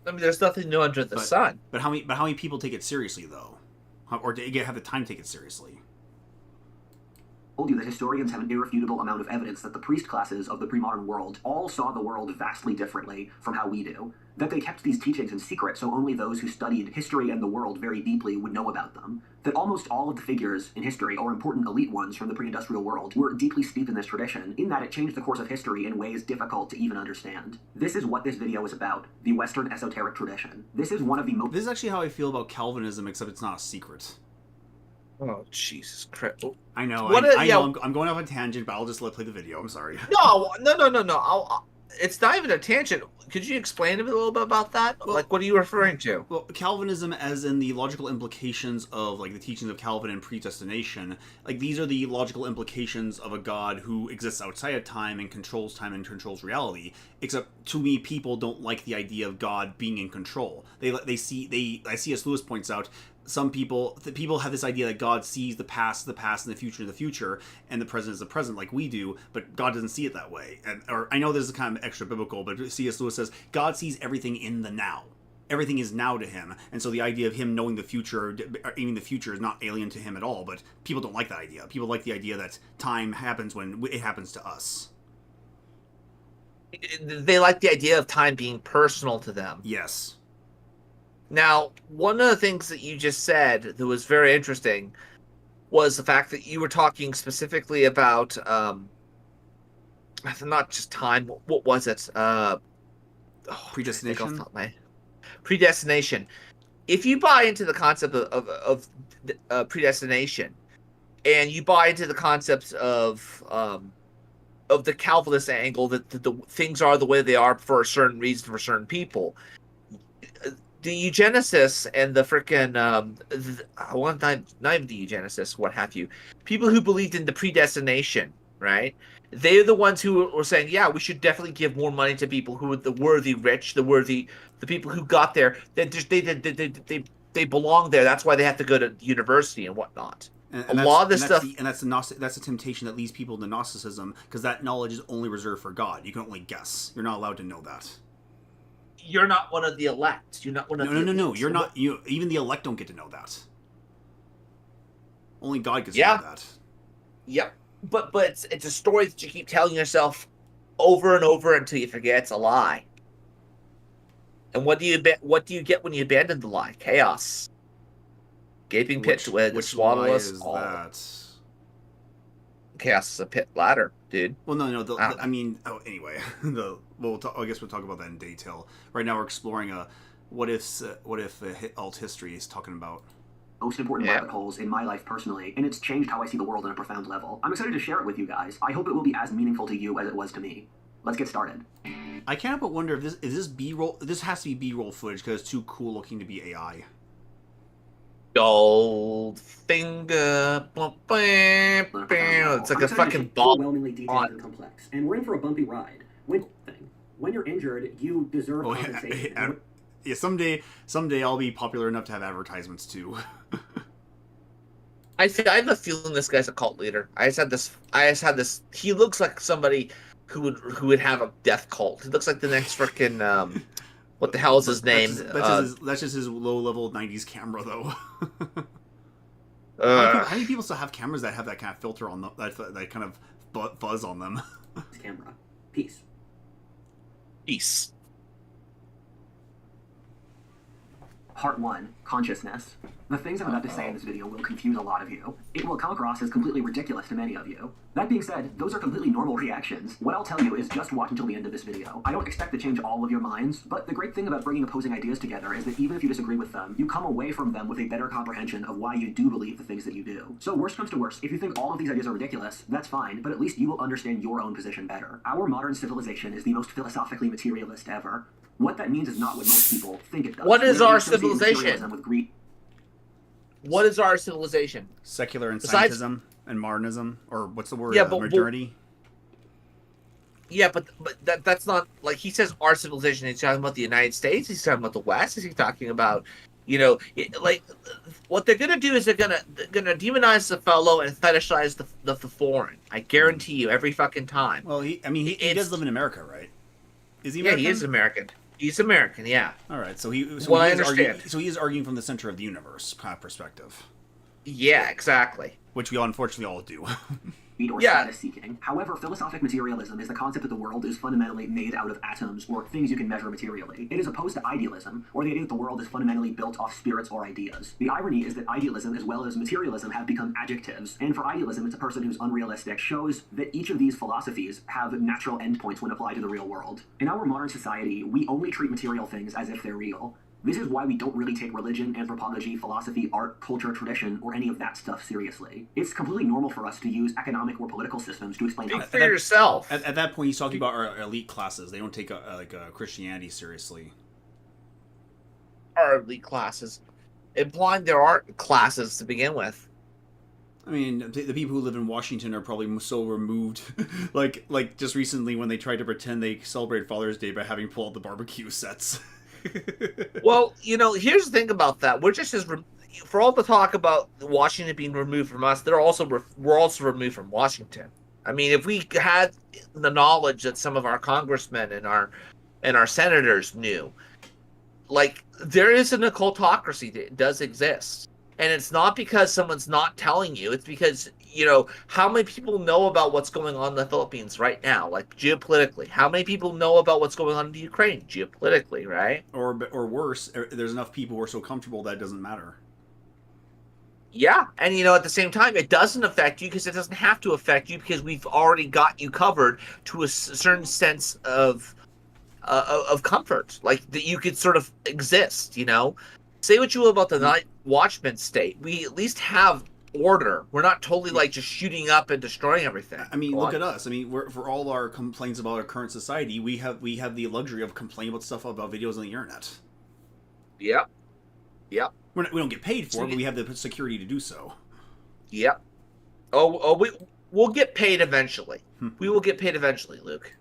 I mean, there's nothing new under the sun. But how many people take it seriously, though? Or do you have the time to take it seriously? told you that historians have an irrefutable amount of evidence that the priest classes of the pre-modern world all saw the world vastly differently from how we do. That they kept these teachings in secret so only those who studied history and the world very deeply would know about them. That almost all of the figures in history, or important elite ones from the pre-industrial world, were deeply steeped in this tradition, in that it changed the course of history in ways difficult to even understand. This is what this video is about, the Western esoteric tradition. This is one of the most... This is actually how I feel about Calvinism, except it's not a secret. Oh, Jesus Christ. I know, What I know, I'm going off a tangent, but I'll just play the video, I'm sorry. No. It's not even a tangent. Could you explain a little bit about that? Well, like, what are you referring to? Well, Calvinism, as in the logical implications of, like, the teachings of Calvin and predestination, like, these are the logical implications of a God who exists outside of time and controls reality. Except, to me, people don't like the idea of God being in control. I see, as Lewis points out, some people have this idea that God sees the past, and the future, and the present is the present, like we do, but God doesn't see it that way. Or I know this is kind of extra biblical, but C.S. Lewis says God sees everything in the now. Everything is now to him, and so the idea of him knowing the future, or aiming the future, is not alien to him at all. But people don't like that idea. People like the idea that time happens when it happens to us. They like the idea of time being personal to them. Yes. Now, one of the things that you just said that was very interesting was the fact that you were talking specifically about not just time. What was it? Predestination. Predestination. If you buy into the concept of predestination, and you buy into the concepts of the Calvinist angle that the things are the way they are for a certain reason for certain people. The eugenicists and the freaking not even the eugenicists, what have you, people who believed in the predestination, right? They're the ones who were saying, yeah, we should definitely give more money to people who are the worthy rich, the people who got there. They belong there. That's why they have to go to university and whatnot. And a lot of this stuff, that's a temptation that leads people into Gnosticism, because that knowledge is only reserved for God. You can only guess. You're not allowed to know that. You're not one of the elect. You're not one of No. You're not. Even the elect don't get to know that. Only God gets to know that. Yep. But it's a story that you keep telling yourself over and over until you forget it's a lie. And what do you get when you abandon the lie? Chaos. Gaping pit with swallow us all. That? Chaos is a pit ladder, dude. Well, no. Anyway, I guess we'll talk about that in detail. Right now, we're exploring what if alt history is talking about. Most important rabbit holes in my life personally, and it's changed how I see the world on a profound level. I'm excited to share it with you guys. I hope it will be as meaningful to you as it was to me. Let's get started. I can't but wonder if this B-roll. This has to be B-roll footage because it's too cool looking to be AI. Goldfinger. It's like a fucking ball. Overwhelmingly detailed and complex, and we're in for a bumpy ride. When you're injured, you deserve compensation. Yeah, someday I'll be popular enough to have advertisements too. I have a feeling this guy's a cult leader. I just had this. He looks like somebody who would have a death cult. He looks like the next freaking what the hell is his name? That's just his low-level 90s camera, though. How many people still have cameras that have that kind of filter on them, that kind of fuzz on them? Camera. Peace. Part 1. Consciousness. The things I'm about to say in this video will confuse a lot of you. It will come across as completely ridiculous to many of you. That being said, those are completely normal reactions. What I'll tell you is just watch until the end of this video. I don't expect to change all of your minds, but the great thing about bringing opposing ideas together is that even if you disagree with them, you come away from them with a better comprehension of why you do believe the things that you do. So worst comes to worst, if you think all of these ideas are ridiculous, that's fine, but at least you will understand your own position better. Our modern civilization is the most philosophically materialist ever. What that means is not what most people think it does. What is our civilization? With greed. What is our civilization? Secular and scientism and modernism, or what's the word? Yeah, but modernity. Yeah, but that's not, like, he says our civilization. He's talking about the United States. He's talking about the West. Is he talking about, like, what they're gonna do is they're gonna demonize the fellow and fetishize the foreign. I guarantee you, every fucking time. Well, he does live in America, right? Is he American? Yeah, he is American. He's American, yeah. All right, so I understand. So he is arguing from the center of the universe kind of perspective. Yeah, exactly. Which we unfortunately all do. or Yeah. status seeking. However, philosophic materialism is the concept that the world is fundamentally made out of atoms or things you can measure materially. It is opposed to idealism, or the idea that the world is fundamentally built off spirits or ideas. The irony is that idealism as well as materialism have become adjectives, and for idealism, it's a person who's unrealistic, shows that each of these philosophies have natural endpoints when applied to the real world. In our modern society, we only treat material things as if they're real. This is why we don't really take religion, anthropology, philosophy, art, culture, tradition, or any of that stuff seriously. It's completely normal for us to use economic or political systems to explain Think for yourself. At that point, he's talking about our elite classes. They don't take Christianity seriously. Our elite classes, implying there aren't classes to begin with. I mean, the people who live in Washington are probably so removed. like just recently when they tried to pretend they celebrated Father's Day by having pulled out the barbecue sets. Well, here's the thing about that. We're just for all the talk about Washington being removed from us, we're also removed from Washington. I mean, if we had the knowledge that some of our congressmen and our senators knew, like, there is an occultocracy that does exist. And it's not because someone's not telling you. It's because, how many people know about what's going on in the Philippines right now, like geopolitically? How many people know about what's going on in Ukraine geopolitically, right? Or worse, there's enough people who are so comfortable that it doesn't matter. Yeah, and at the same time, it doesn't affect you because it doesn't have to affect you because we've already got you covered to a certain sense of comfort, like that you could sort of exist. Say what you will about the Night Watchman state, we at least have order. We're not totally like just shooting up and destroying everything. I mean, look at us. I mean, for all our complaints about our current society, we have the luxury of complaining about stuff about videos on the internet. Yep. We don't get paid for it, but we have the security to do so. Yep. We'll get paid eventually. We will get paid eventually, Luke.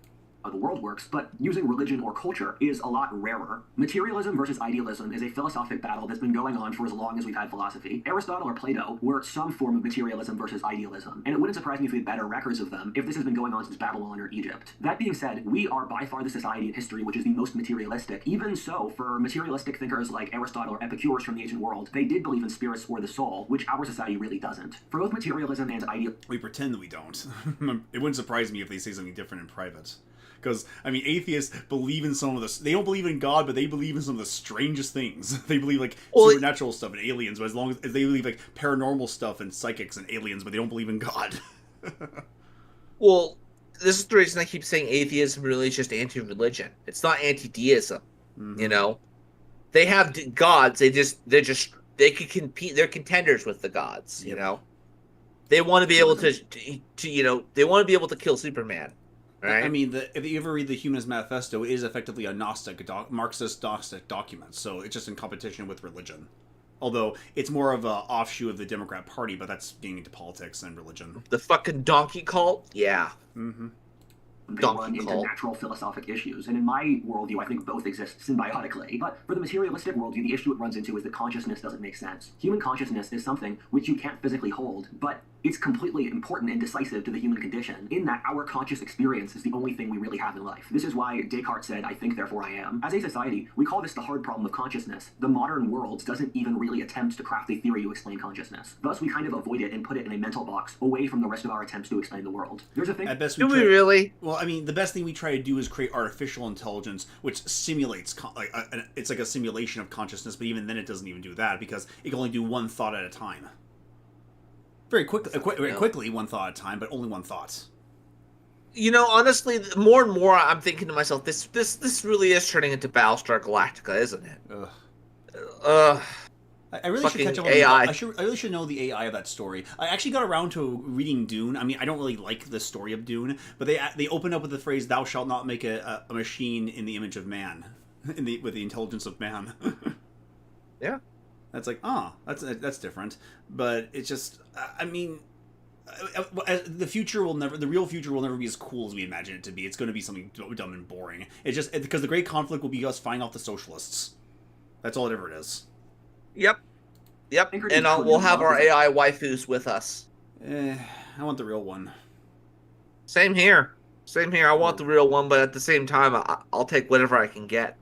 The world works, but using religion or culture is a lot rarer. Materialism versus idealism is a philosophic battle that's been going on for as long as we've had philosophy. Aristotle or Plato were some form of materialism versus idealism, and it wouldn't surprise me if we had better records of them if this has been going on since Babylon or Egypt. That being said, we are by far the society in history which is the most materialistic. Even so, for materialistic thinkers like Aristotle or Epicurus from the ancient world, they did believe in spirits or the soul, which our society really doesn't. For both materialism and idealism... We pretend that we don't. It wouldn't surprise me if they say something different in private. Because, I mean, atheists believe in some of this. They don't believe in God, but they believe in some of the strangest things. They believe, like, supernatural stuff and aliens, but as long as they believe, like, paranormal stuff and psychics and aliens, but they don't believe in God. Well, this is the reason I keep saying atheism really is just anti-religion. It's not anti-deism, They have gods, they could compete, they're contenders with the gods, They want to be able to they want to be able to kill Superman. Right. I mean, if you ever read the Humanist Manifesto, it is effectively a Marxist Gnostic document, so it's just in competition with religion. Although, it's more of an offshoot of the Democrat Party, but that's getting into politics and religion. The fucking donkey cult? Yeah. Mm-hmm. They run into natural philosophic issues, and in my worldview, I think both exist symbiotically. But for the materialistic worldview, the issue it runs into is that consciousness doesn't make sense. Human consciousness is something which you can't physically hold, but it's completely important and decisive to the human condition, in that our conscious experience is the only thing we really have in life. This is why Descartes said, "I think, therefore I am." As a society, we call this the hard problem of consciousness. The modern world doesn't even really attempt to craft a theory to explain consciousness. Thus, we kind of avoid it and put it in a mental box, away from the rest of our attempts to explain the world. There's a thing... At best, Do we really? Well, I mean, the best thing we try to do is create artificial intelligence, which simulates... it's like a simulation of consciousness, but even then it doesn't even do that, because it can only do one thought at a time. Very quickly, one thought at a time, but only one thought. Honestly, more and more, I'm thinking to myself, this really is turning into Battlestar Galactica, isn't it? I really should catch up on AI. I really should know the AI of that story. I actually got around to reading Dune. I mean, I don't really like the story of Dune, but they open up with the phrase, "Thou shalt not make a machine in the image of man," with the intelligence of man. Yeah. That's like, that's different. But it's just, I mean, the real future will never be as cool as we imagine it to be. It's going to be something dumb and boring. It's just, because the great conflict will be us fighting off the socialists. That's all it ever is. Yep. And we'll have our AI waifus with us. I want the real one. Same here. I want the real one, but at the same time, I'll take whatever I can get.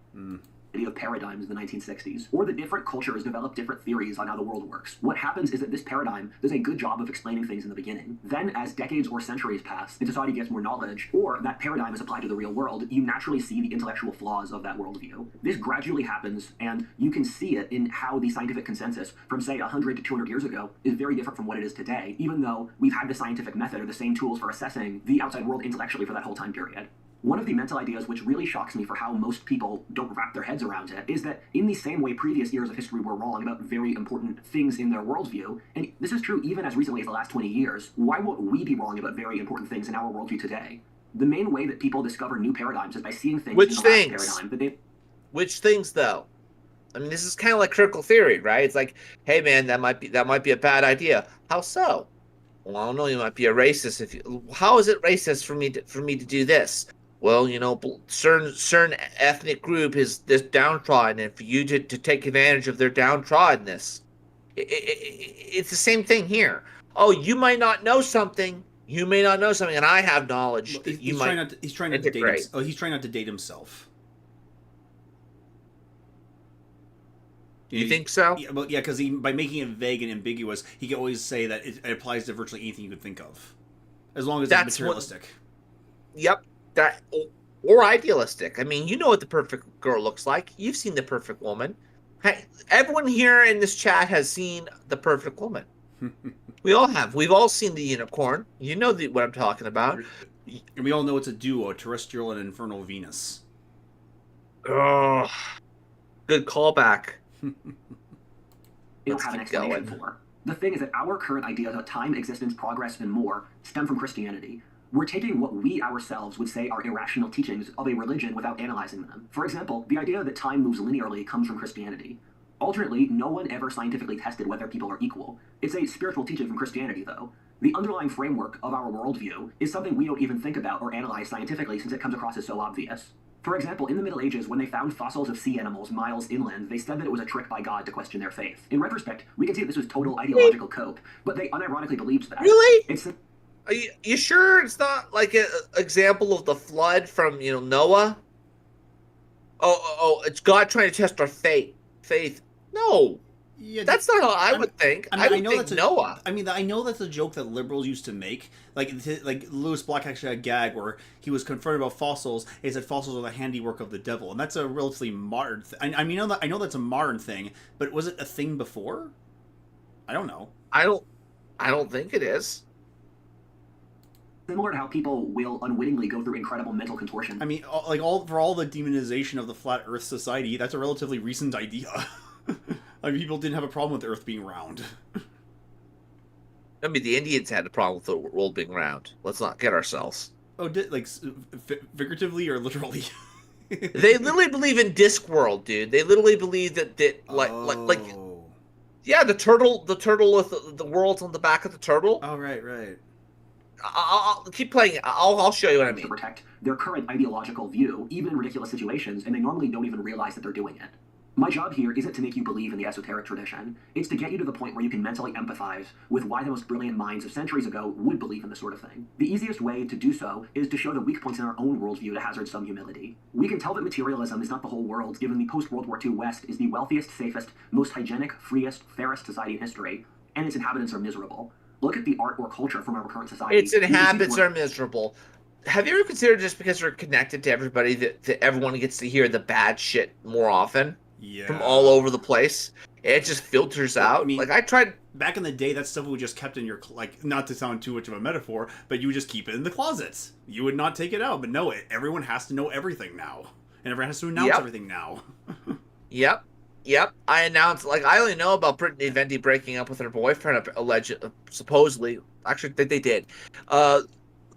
of paradigms in the 1960s, or the different cultures develop different theories on how the world works. What happens is that this paradigm does a good job of explaining things in the beginning. Then, as decades or centuries pass, and society gets more knowledge, or that paradigm is applied to the real world, you naturally see the intellectual flaws of that worldview. This gradually happens, and you can see it in how the scientific consensus from, say, 100 to 200 years ago is very different from what it is today, even though we've had the scientific method or the same tools for assessing the outside world intellectually for that whole time period. One of the mental ideas which really shocks me for how most people don't wrap their heads around it is that in the same way previous eras of history were wrong about very important things in their worldview, and this is true even as recently as the last 20 years, why won't we be wrong about very important things in our worldview today? The main way that people discover new paradigms is by seeing things in the last paradigm that they... Which things, though? I mean, this is kind of like critical theory, right? It's like, hey, man, that might be a bad idea. How so? Well, I don't know. You might be a racist. How is it racist for me to do this? Well, you know, certain ethnic group is this downtrodden, and for you to take advantage of their downtroddenness, it's the same thing here. Oh, you might not know something. You may not know something, and I have knowledge. He's trying not to date himself. Oh, he's trying not to date himself. You think so? Yeah, well, yeah, because by making it vague and ambiguous, he can always say that it applies to virtually anything you could think of, as long as it's materialistic. Yep. That or idealistic. I mean, you know what the perfect girl looks like. You've seen the perfect woman. Hey, everyone here in this chat has seen the perfect woman. We all have. We've all seen the unicorn. You know what I'm talking about. And we all know it's a duo, terrestrial and infernal Venus. Oh, good callback. We don't have an explanation for. The thing is that our current ideas of time, existence, progress, and more stem from Christianity. We're taking what we ourselves would say are irrational teachings of a religion without analyzing them. For example, the idea that time moves linearly comes from Christianity. Alternately, no one ever scientifically tested whether people are equal. It's a spiritual teaching from Christianity, though. The underlying framework of our worldview is something we don't even think about or analyze scientifically since it comes across as so obvious. For example, in the Middle Ages, when they found fossils of sea animals miles inland, they said that it was a trick by God to question their faith. In retrospect, we can see that this was total ideological cope, but they unironically believed that. Really? It's Are you sure it's not like an example of the flood from, Noah? Oh, it's God trying to test our faith. No. Yeah, that's not how I would think. I would think Noah. I know that's a joke that liberals used to make. Like Lewis Black actually had a gag where he was confronted about fossils. And he said fossils are the handiwork of the devil, and that's a relatively modern. I know that's a modern thing, but was it a thing before? I don't know. I don't think it is. Similar to how people will unwittingly go through incredible mental contortion. I mean, for all the demonization of the flat Earth society, that's a relatively recent idea. I mean, people didn't have a problem with the Earth being round. I mean, the Indians had a problem with the world being round. Let's not get ourselves. Oh, figuratively or literally? They literally believe in Discworld, dude. They literally believe that yeah, the turtle with the world's on the back of the turtle. Oh, right. I'll keep playing it. I'll show you what I mean. To protect their current ideological view, even in ridiculous situations, and they normally don't even realize that they're doing it. My job here isn't to make you believe in the esoteric tradition. It's to get you to the point where you can mentally empathize with why the most brilliant minds of centuries ago would believe in this sort of thing. The easiest way to do so is to show the weak points in our own worldview to hazard some humility. We can tell that materialism is not the whole world, given the post-World War II West is the wealthiest, safest, most hygienic, freest, fairest society in history, and its inhabitants are miserable. Look at the art or culture from our current society. Its inhabitants are miserable. Have you ever considered just because we're connected to everybody that everyone gets to hear the bad shit more often? Yeah. From all over the place? It just filters out. I mean, I tried... Back in the day, that stuff we just kept in your... not to sound too much of a metaphor, but you would just keep it in the closets. You would not take it out. But no, everyone has to know everything now. And everyone has to announce everything now. Yep. I announced... I only know about Brittany Venti breaking up with her boyfriend, supposedly. Actually, they did.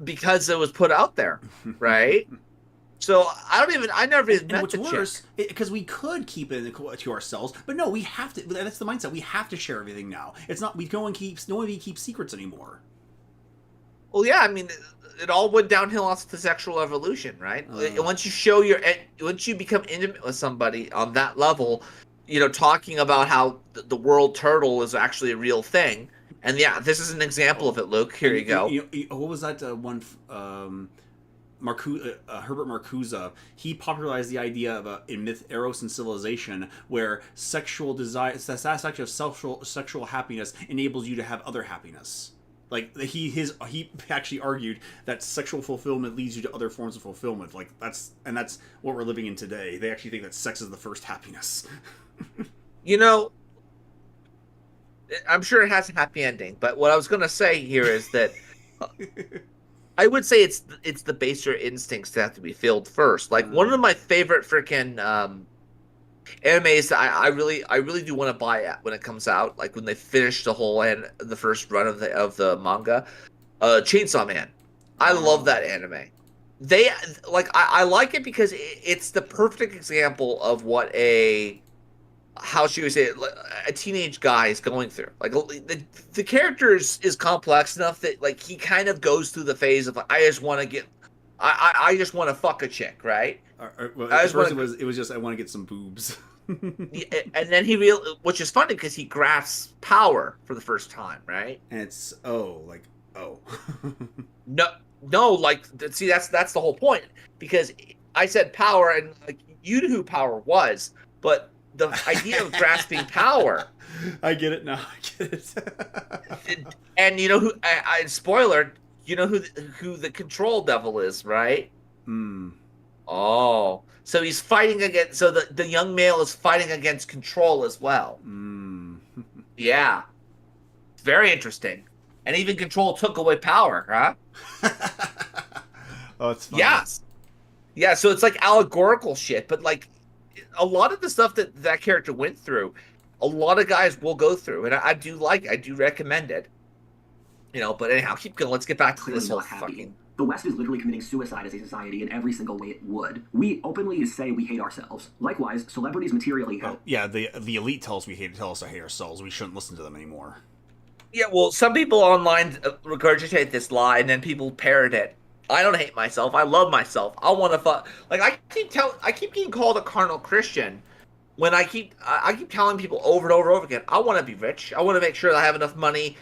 Because it was put out there, right? So I never even met the chick. What's worse, because we could keep it to ourselves, but no, we have to. That's the mindset. We have to share everything now. It's not no one keeps secrets anymore. Well, yeah, I mean, it all went downhill on the sexual evolution, right? Once you become intimate with somebody on that level, talking about how the world turtle is actually a real thing, and yeah, this is an example of it, Luke. Here you go. What was that one? Herbert Marcuse, he popularized the idea of in myth, Eros, and Civilization, where sexual desire, the satisfaction of sexual happiness enables you to have other happiness. Like he actually argued that sexual fulfillment leads you to other forms of fulfillment. Like that's what we're living in today. They actually think that sex is the first happiness. You know, I'm sure it has a happy ending, but what I was going to say here is that I would say it's the baser instincts that have to be filled first. Like one of my favorite freaking animes that I really do want to buy it when it comes out. Like when they finish the first run of the manga, Chainsaw Man. I love that anime. They I like it because it's the perfect example of what how should we say it, a teenage guy is going through. Like the character is complex enough that like he kind of goes through the phase of like, I just want to fuck a chick, right? Well, at first it was just I want to get some boobs. And then which is funny because he grasps power for the first time, right? And it's no, like see that's the whole point, because I said power and like you knew who power was, but the idea of grasping power. I get it now. I get it. And you know who? Spoiler. You know who the control devil is, right? Oh, so he's fighting against. So the young male is fighting against control as well. Yeah, it's very interesting. And even control took away power, huh? Oh, it's funny. Yes. Yeah. So it's like allegorical shit, but like a lot of the stuff that character went through, a lot of guys will go through, and I do recommend it. You know, but anyhow, keep going. Let's get back to this whole fucking. The West is literally committing suicide as a society in every single way it would. We openly say we hate ourselves. Likewise, celebrities materially have... the elite tell us to hate ourselves. We shouldn't listen to them anymore. Yeah, well, some people online regurgitate this lie, and then people parrot it. I don't hate myself. I love myself. I want to fuck. Like I keep getting called a carnal Christian when I keep telling people over and over again. I want to be rich. I want to make sure that I have enough money.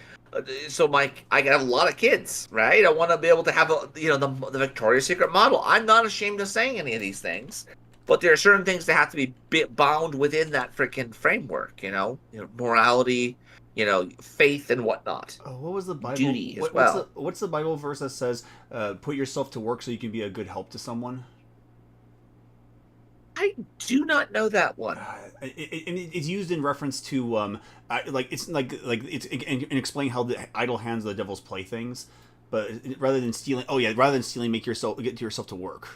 So I can have a lot of kids, right? I want to be able to have the Victoria's Secret model. I'm not ashamed of saying any of these things, but there are certain things that have to be bound within that freaking framework. Morality, faith and whatnot. Oh, what was the Bible? Duty as well. What's the Bible verse that says, "Put yourself to work so you can be a good help to someone"? I do not know that one. It's used in reference to it's explain how the idle hands of the devil's playthings, but rather than stealing, get yourself to work.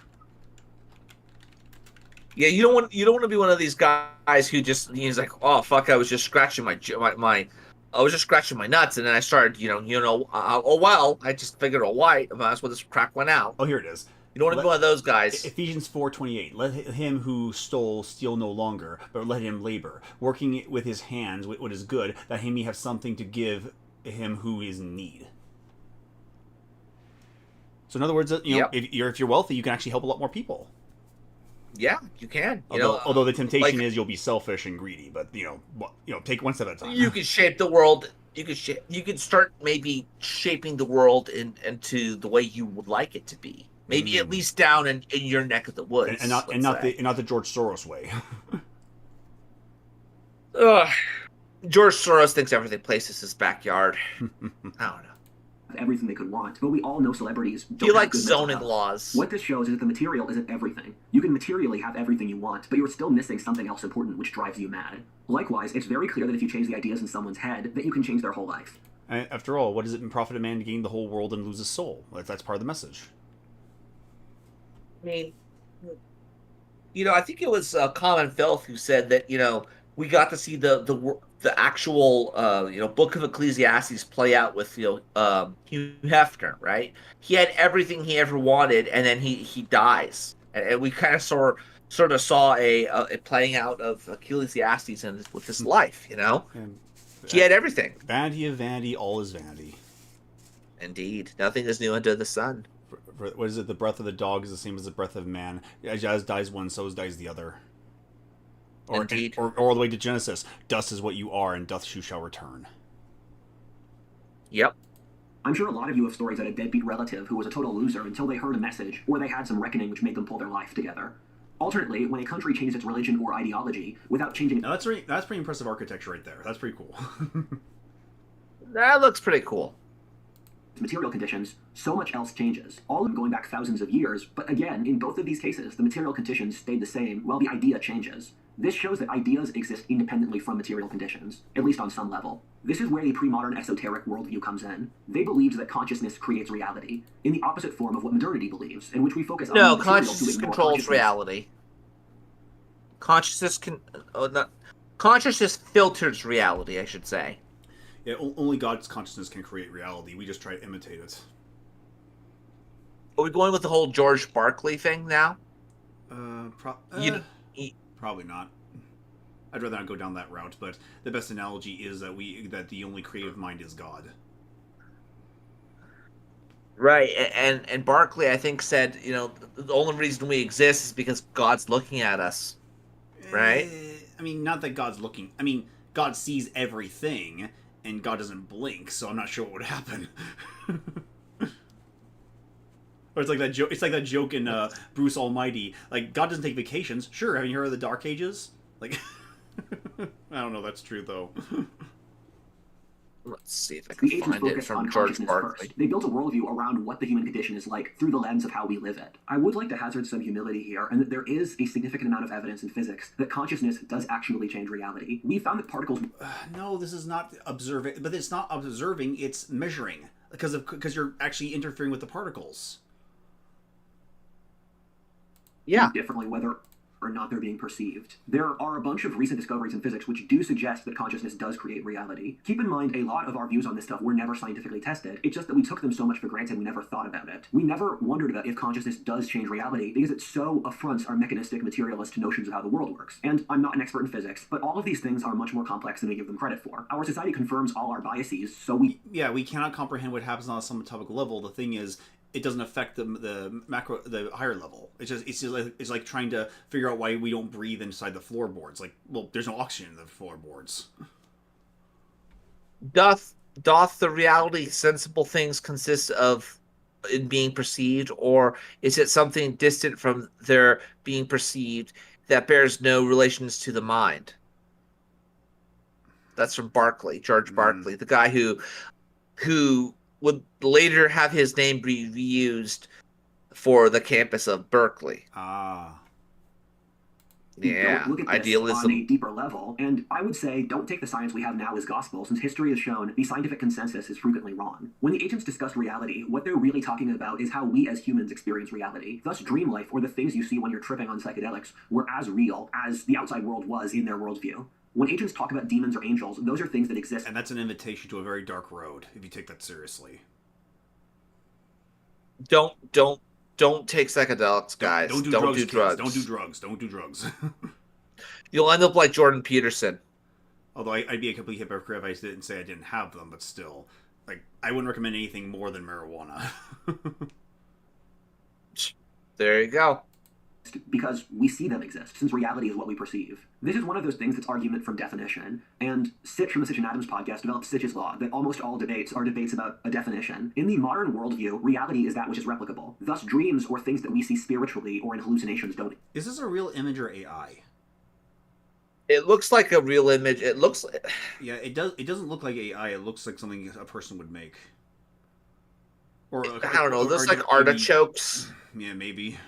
Yeah, you don't want to be one of these guys who he's like, oh fuck, I was just scratching I was just scratching my nuts, and then I started, I just figured, I might as well just crack one out. Oh, here it is. You don't want to be one of those guys. Ephesians 4:28. Let him who stole steal no longer, but let him labor, working with his hands what is good, that he may have something to give him who is in need. So in other words, if you're wealthy, you can actually help a lot more people. Yeah, you can. Although the temptation is you'll be selfish and greedy, but take one step at a time. You can shape the world. You can start maybe shaping the world into the way you would like it to be. Maybe at least down in your neck of the woods, and not the George Soros way. George Soros thinks everything places his backyard. I don't know. Everything they could want, but we all know celebrities don't You have like good mental zoning health. laws. What this shows is that the material isn't everything. You can materially have everything you want, but you're still missing something else important which drives you mad. Likewise, it's very clear that if you change the ideas in someone's head, that you can change their whole life. After all, what does it profit a man to gain the whole world and lose his soul? That's part of the message. I mean, I think it was Common Filth who said that we got to see the actual Book of Ecclesiastes play out with Hugh Hefner, right? He had everything he ever wanted, and then he dies, and we kind of sort of saw a playing out of Ecclesiastes with his life. He had everything. Vanity of vanity, all is vanity. Indeed, nothing is new under the sun. What is it? The breath of the dog is the same as the breath of man. As dies one, so dies the other. Indeed. Or all the way to Genesis. Dust is what you are, and dust you shall return. Yep. I'm sure a lot of you have stories about a deadbeat relative who was a total loser until they heard a message or they had some reckoning which made them pull their life together. Alternately, when a country changes its religion or ideology without changing... Now that's pretty impressive architecture right there. That's pretty cool. That looks pretty cool. material conditions, so much else changes. All of them going back thousands of years, but again, in both of these cases, the material conditions stayed the same while the idea changes. This shows that ideas exist independently from material conditions, at least on some level. This is where the pre-modern esoteric worldview comes in. They believed that consciousness creates reality, in the opposite form of what modernity believes, in which we focus on No, material consciousness to ignore controls consciousness. reality. Consciousness filters reality, I should say. Yeah, only God's consciousness can create reality. We just try to imitate it. Are we going with the whole George Berkeley thing now? Probably not. I'd rather not go down that route, but the best analogy is that the only creative mind is God. Right, and Berkeley, I think, said, the only reason we exist is because God's looking at us. Right? I mean, not that God's looking. I mean, God sees everything, and God doesn't blink, so I'm not sure what would happen. Or it's like that joke. It's like that joke in Bruce Almighty. Like, God doesn't take vacations. Sure, haven't you heard of the Dark Ages? Like, I don't know. That's true though. Let's see if I can The find it focused from on George consciousness Berkeley. first. They built a worldview around what the human condition is like through the lens of how we live it. I would like to hazard some humility here, and that there is a significant amount of evidence in physics that consciousness does actually change reality. We found that particles... No, this is not observing, but it's not observing, it's measuring. Because you're actually interfering with the particles. Yeah. Differently whether or not they're being perceived. There are a bunch of recent discoveries in physics which do suggest that consciousness does create reality. Keep in mind, a lot of our views on this stuff were never scientifically tested. It's just that we took them so much for granted we never thought about it. We never wondered about if consciousness does change reality because it so affronts our mechanistic, materialist notions of how the world works. And I'm not an expert in physics, but all of these things are much more complex than we give them credit for. Our society confirms all our biases, so we... Yeah, we cannot comprehend what happens on a subatomic level. The thing is, it doesn't affect the higher level. It's like trying to figure out why we don't breathe inside the floorboards. Like, well, there's no oxygen in the floorboards. Doth the reality sensible things consist of in being perceived, or is it something distant from their being perceived that bears no relations to the mind? That's from Berkeley, George Berkeley, the guy who would later have his name be reused for the campus of Berkeley. Yeah, don't look at this idealism. on a deeper level, and I would say don't take the science we have now as gospel, since history has shown the scientific consensus is frequently wrong. When the ancients discussed reality, what they're really talking about is how we as humans experience reality. Thus, dream life, or the things you see when you're tripping on psychedelics, were as real as the outside world was in their worldview. When ancients talk about demons or angels, those are things that exist. And that's an invitation to a very dark road, if you take that seriously. Don't take psychedelics, guys. Don't do drugs. Don't do drugs. You'll end up like Jordan Peterson. Although I'd be a complete hypocrite if I didn't say I didn't have them, but still, like, I wouldn't recommend anything more than marijuana. There you go. Because we see them exist, since reality is what we perceive. This is one of those things that's argument from definition, and Sitch from the Sitch and Adams podcast developed Sitch's law, that almost all debates are debates about a definition. In the modern worldview, reality is that which is replicable. Thus, dreams or things that we see spiritually or in hallucinations don't. Is this a real image or AI? It looks like a real image. It looks... Yeah, it does. It doesn't look like AI. It looks like something a person would make. Or I don't know. Those like artichokes. Yeah, maybe.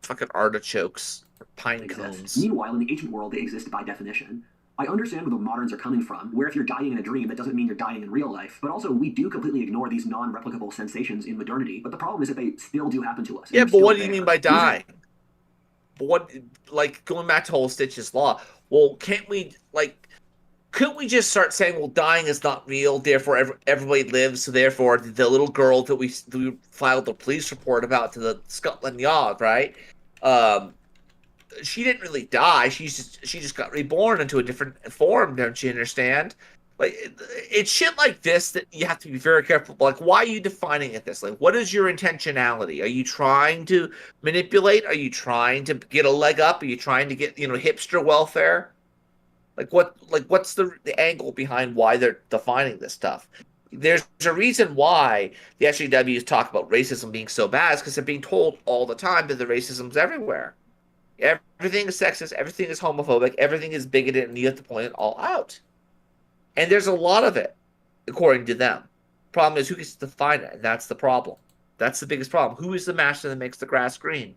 Fucking artichokes. Pine cones. Meanwhile, in the ancient world, they exist by definition. I understand where the moderns are coming from, where if you're dying in a dream, that doesn't mean you're dying in real life. But also, we do completely ignore these non-replicable sensations in modernity. But the problem is that they still do happen to us. Yeah, but what do you mean by dying? What, like, going back to whole Stitch's law, well, couldn't we just start saying, well, dying is not real, therefore everybody lives, so therefore the little girl that we filed the police report about to the Scotland Yard, right? She didn't really die. She just got reborn into a different form, don't you understand? Like, it's shit like this that you have to be very careful. Like, why are you defining it this? Like, what is your intentionality? Are you trying to manipulate? Are you trying to get a leg up? Are you trying to get, hipster welfare? What's the angle behind why they're defining this stuff? There's a reason why the SJWs talk about racism being so bad, is because they're being told all the time that the racism's everywhere. Everything is sexist, everything is homophobic, everything is bigoted, and you have to point it all out. And there's a lot of it, according to them. Problem is, who gets to define it? And that's the problem. That's the biggest problem. Who is the master that makes the grass green?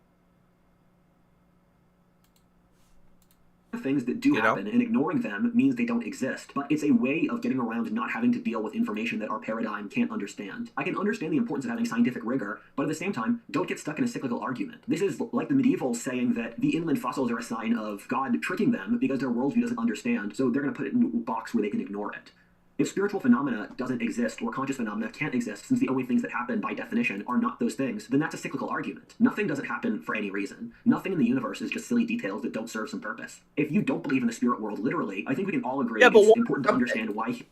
Things that do happen, and ignoring them means they don't exist. But it's a way of getting around not having to deal with information that our paradigm can't understand. I can understand the importance of having scientific rigor, but at the same time, don't get stuck in a cyclical argument. This is like the medievals saying that the inland fossils are a sign of God tricking them because their worldview doesn't understand, so they're going to put it in a box where they can ignore it. If spiritual phenomena doesn't exist, or conscious phenomena can't exist, since the only things that happen by definition are not those things, then that's a cyclical argument. Nothing doesn't happen for any reason. Nothing in the universe is just silly details that don't serve some purpose. If you don't believe in the spirit world literally, I think we can all agree it's important to understand why.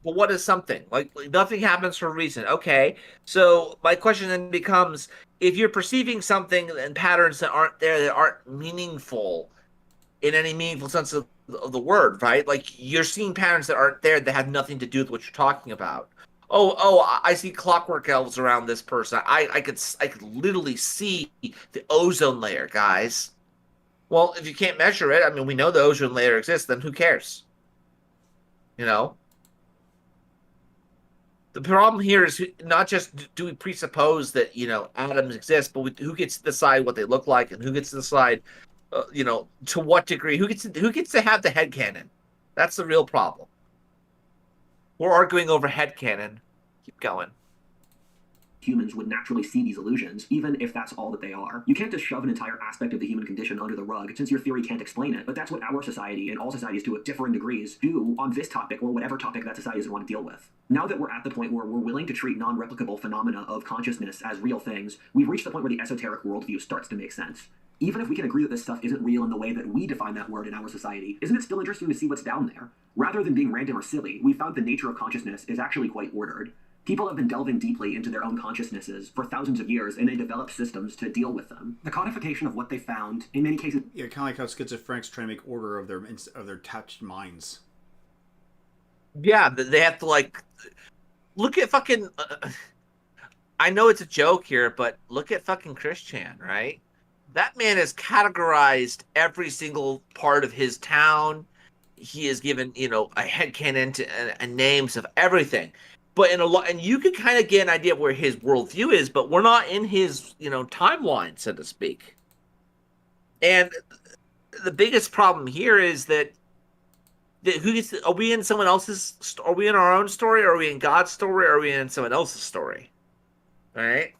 But what is something? Like, nothing happens for a reason. Okay, so my question then becomes, if you're perceiving something and patterns that aren't there, that aren't meaningful in any meaningful sense of the word, right? Like, you're seeing patterns that aren't there that have nothing to do with what you're talking about. I see clockwork elves around this person. I could literally see the ozone layer, guys. Well, if you can't measure it, I mean, we know the ozone layer exists, then who cares? You know? The problem here is not just do we presuppose that, atoms exist, but who gets to decide what they look like, and who gets to decide to what degree, who gets to have the headcanon? That's the real problem. We're arguing over headcanon. Keep going. Humans would naturally see these illusions, even if that's all that they are. You can't just shove an entire aspect of the human condition under the rug, since your theory can't explain it, but that's what our society, and all societies to differing degrees, do on this topic, or whatever topic that society doesn't want to deal with. Now that we're at the point where we're willing to treat non-replicable phenomena of consciousness as real things, we've reached the point where the esoteric worldview starts to make sense. Even if we can agree that this stuff isn't real in the way that we define that word in our society, isn't it still interesting to see what's down there? Rather than being random or silly, we found the nature of consciousness is actually quite ordered. People have been delving deeply into their own consciousnesses for thousands of years, and they develop systems to deal with them. The codification of what they found, in many cases... Yeah, kind of like how schizophrenics try to make order of their touched minds. Yeah, they have to, look at fucking... I know it's a joke here, but look at fucking Christian, right? That man has categorized every single part of his town. He has given, a headcanon and names of everything. But and you can kind of get an idea of where his worldview is, but we're not in his, timeline, so to speak. And the biggest problem here is that are we in someone else's? Are we in our own story? Or are we in God's story? Or are we in someone else's story? All right.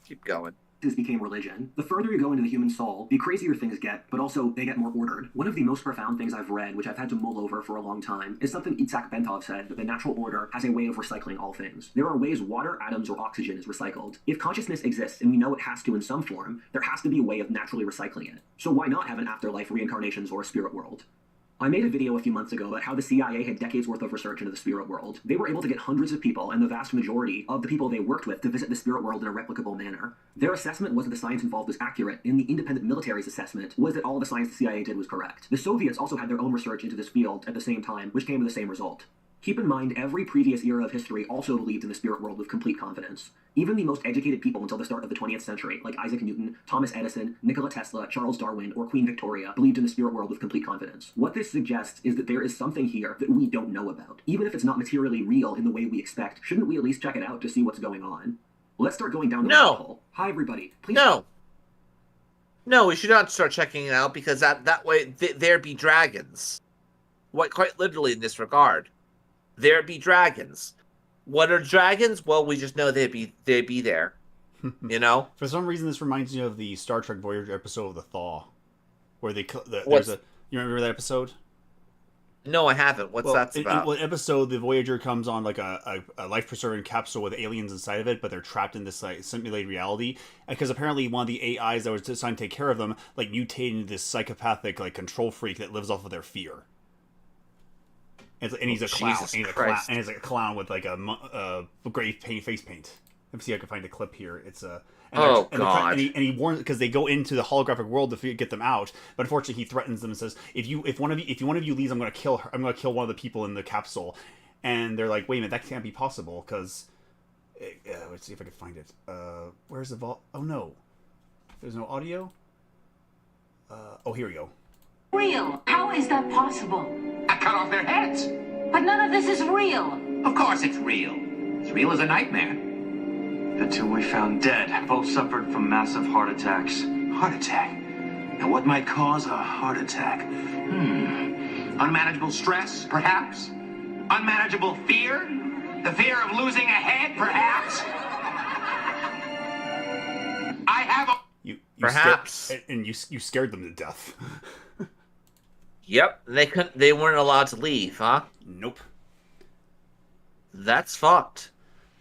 Keep going. Became religion. The further you go into the human soul, the crazier things get, but also they get more ordered. One of the most profound things I've read, which I've had to mull over for a long time, is something Itzhak Bentov said, that the natural order has a way of recycling all things. There are ways water, atoms, or oxygen is recycled. If consciousness exists, and we know it has to in some form, there has to be a way of naturally recycling it. So why not have an afterlife, reincarnations, or a spirit world? I made a video a few months ago about how the CIA had decades worth of research into the spirit world. They were able to get hundreds of people, and the vast majority of the people they worked with, to visit the spirit world in a replicable manner. Their assessment was that the science involved was accurate, and the independent military's assessment was that all the science the CIA did was correct. The Soviets also had their own research into this field at the same time, which came to the same result. Keep in mind, every previous era of history also believed in the spirit world with complete confidence. Even the most educated people until the start of the 20th century, like Isaac Newton, Thomas Edison, Nikola Tesla, Charles Darwin, or Queen Victoria, believed in the spirit world with complete confidence. What this suggests is that there is something here that we don't know about. Even if it's not materially real in the way we expect, shouldn't we at least check it out to see what's going on? Let's start going down the rabbit hole. Hi, everybody. Please. No, we should not start checking it out, because that way there be dragons. Quite literally in this regard. There be dragons. What are dragons? Well, we just know they'd be there. For some reason, this reminds me of the Star Trek Voyager episode of The Thaw, where you remember that episode? No, I haven't. What's that about? In what episode the Voyager comes on like a life-preserving capsule with aliens inside of it, but they're trapped in this simulated reality, because apparently one of the AIs that was designed to take care of them mutated into this psychopathic control freak that lives off of their fear. And he's a clown. And he's a clown with a gray face paint. Let me see if I can find a clip here. It's a God! And he warns because they go into the holographic world to get them out. But unfortunately, he threatens them and says, "If one of you leaves, I'm going to kill her. I'm going to kill one of the people in the capsule." And they're like, "Wait a minute, that can't be possible." Because let's see if I can find it. Where's the vault? Oh no, there's no audio. Oh, here we go. Real? How is that possible? I cut off their heads. But none of this is real. Of course it's real. It's real as a nightmare. The two we found dead both suffered from massive heart attacks. Heart attack? Now what might cause a heart attack? Unmanageable stress, perhaps? Unmanageable fear? The fear of losing a head, perhaps? I have a... You Perhaps. You scared them to death. Yep, they weren't allowed to leave, huh? Nope. That's fucked.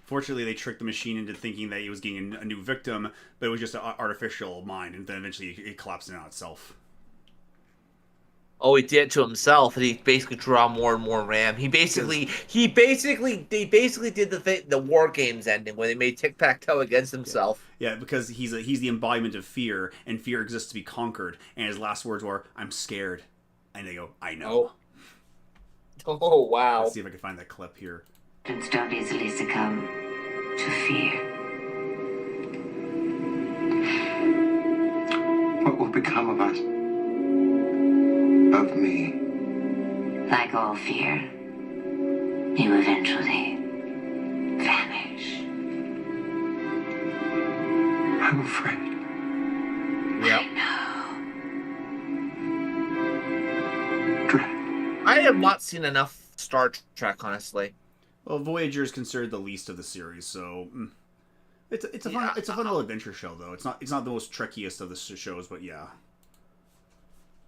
Fortunately, they tricked the machine into thinking that he was getting a new victim, but it was just an artificial mind, and then eventually it collapsed in on itself. Oh, he did it to himself, and he basically drew on more and more RAM. They basically did the War Games ending where they made tic-tac-toe against himself. Yeah, because he's the embodiment of fear, and fear exists to be conquered. And his last words were, "I'm scared," and they go, "I know." Oh wow! Let's see if I can find that clip here. Don't easily succumb to fear. What will become of us? Of me? Like all fear, you eventually vanish. I'm afraid. Yep. I I have not seen enough Star Trek, honestly. Well, Voyager is considered the least of the series, so it's a fun little adventure show though. It's not the most trickiest of the shows, but yeah.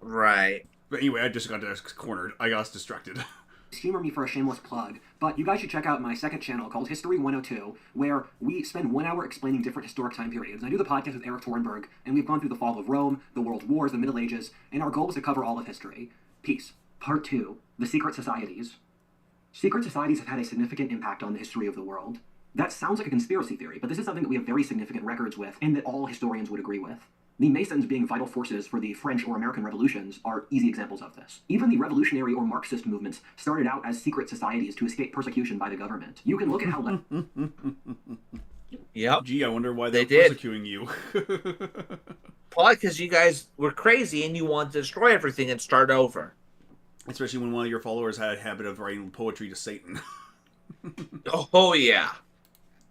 Right. But anyway, I just got cornered. I got distracted. Humor me for a shameless plug, but you guys should check out my second channel called History 102, where we spend 1 hour explaining different historic time periods. I do the podcast with Eric Torenberg, and we've gone through the fall of Rome, the World Wars, the Middle Ages, and our goal is to cover all of history. Peace. Part 2, the secret societies. Secret societies have had a significant impact on the history of the world. That sounds like a conspiracy theory, but this is something that we have very significant records with, and that all historians would agree with. The Masons being vital forces for the French or American revolutions are easy examples of this. Even the revolutionary or Marxist movements started out as secret societies to escape persecution by the government. You can look at how... Yep. Gee, I wonder why they're did. persecuting you. Probably because you guys were crazy and you wanted to destroy everything and start over. Especially when one of your followers had a habit of writing poetry to Satan. Oh yeah.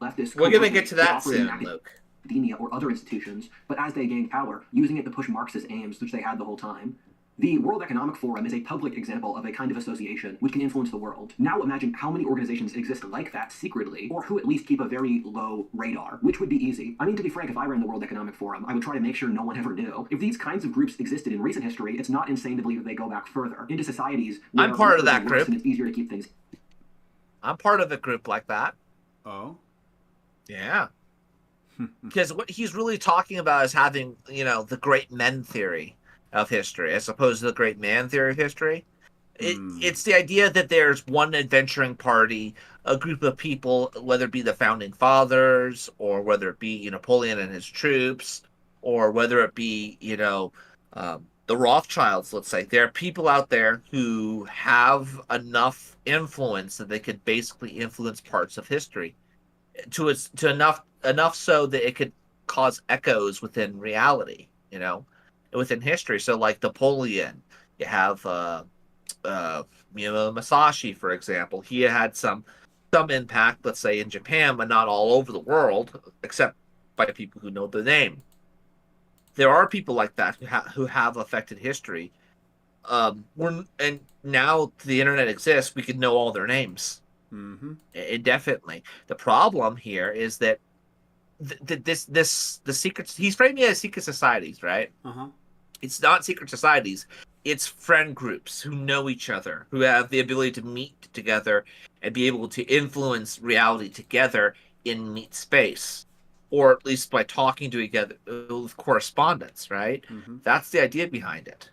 Leftists We're going to get to that operating soon, Luke. Academia or other institutions, but as they gained power, using it to push Marxist aims, which they had the whole time. The World Economic Forum is a public example of a kind of association which can influence the world. Now imagine how many organizations exist like that secretly, or who at least keep a very low radar, which would be easy. I mean, to be frank, if I ran the World Economic Forum, I would try to make sure no one ever knew. If these kinds of groups existed in recent history, it's not insane to believe that they go back further, into societies where I'm part of that worse group. and it's easier to keep things. I'm part of a group like that. Oh? Yeah. Because what he's really talking about is having, the great men theory of history, as opposed to the great man theory of history. It's the idea that there's one adventuring party, a group of people, whether it be the founding fathers, or whether it be Napoleon and his troops, or whether it be, the Rothschilds, let's say. There are people out there who have enough influence that they could basically influence parts of history to enough so that it could cause echoes within reality, within history. So like Napoleon, you have Masashi, for example. He had some impact, let's say, in Japan, but not all over the world, except by people who know the name. There are people like that who have affected history. And now the internet exists, we could know all their names. Mm-hmm. Definitely. The problem here is that the secret. He's framing it as secret societies, right? Uh-huh. It's not secret societies. It's friend groups who know each other, who have the ability to meet together and be able to influence reality together in meet space, or at least by talking to each other with correspondence, right? Mm-hmm. That's the idea behind it.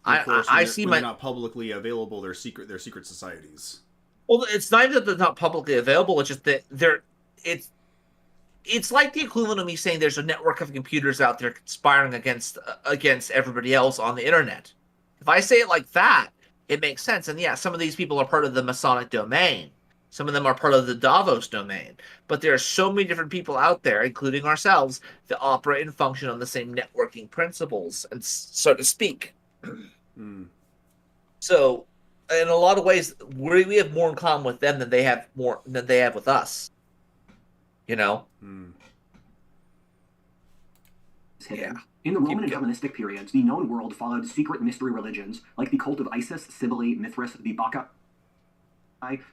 Of course, I see they're not publicly available. They're secret societies. Well, it's not that they're not publicly available. It's just that it's like the equivalent of me saying there's a network of computers out there conspiring against everybody else on the internet. If I say it like that, it makes sense. And yeah, some of these people are part of the Masonic domain. Some of them are part of the Davos domain. But there are so many different people out there, including ourselves, that operate and function on the same networking principles, and so to speak. So, in a lot of ways, we have more in common with them than they have with us. You know? Yeah. In the Roman and Hellenistic periods, the known world followed secret mystery religions like the cult of Isis, Cybele, Mithras, the Bacchae,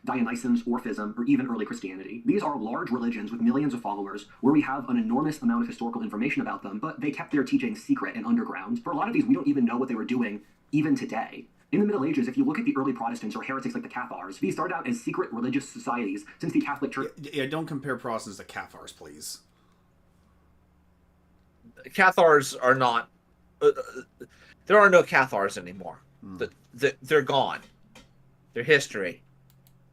Dionysians, Orphism, or even early Christianity. These are large religions with millions of followers where we have an enormous amount of historical information about them, but they kept their teachings secret and underground. For a lot of these, we don't even know what they were doing even today. In the Middle Ages, if you look at the early Protestants or heretics like the Cathars, these started out as secret religious societies since the Catholic Church... Yeah, don't compare Protestants to Cathars, please. Cathars are not... there are no Cathars anymore. They're gone. They're history.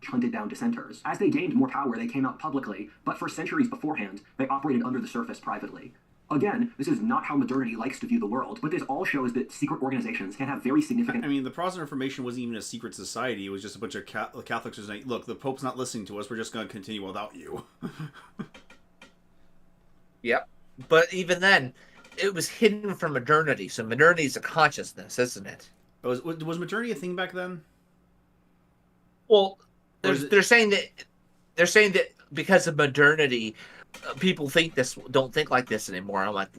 Hunted down dissenters. As they gained more power, they came out publicly, but for centuries beforehand, they operated under the surface privately. Again, this is not how modernity likes to view the world, but this all shows that secret organizations can have very significant... I mean, the Protestant Reformation wasn't even a secret society. It was just a bunch of Catholics who saying, look, the Pope's not listening to us. We're just going to continue without you. Yep. But even then, it was hidden from modernity. So modernity is a consciousness, isn't it? Was modernity a thing back then? Well, they're saying that because of modernity, people don't think like this anymore. I'm like,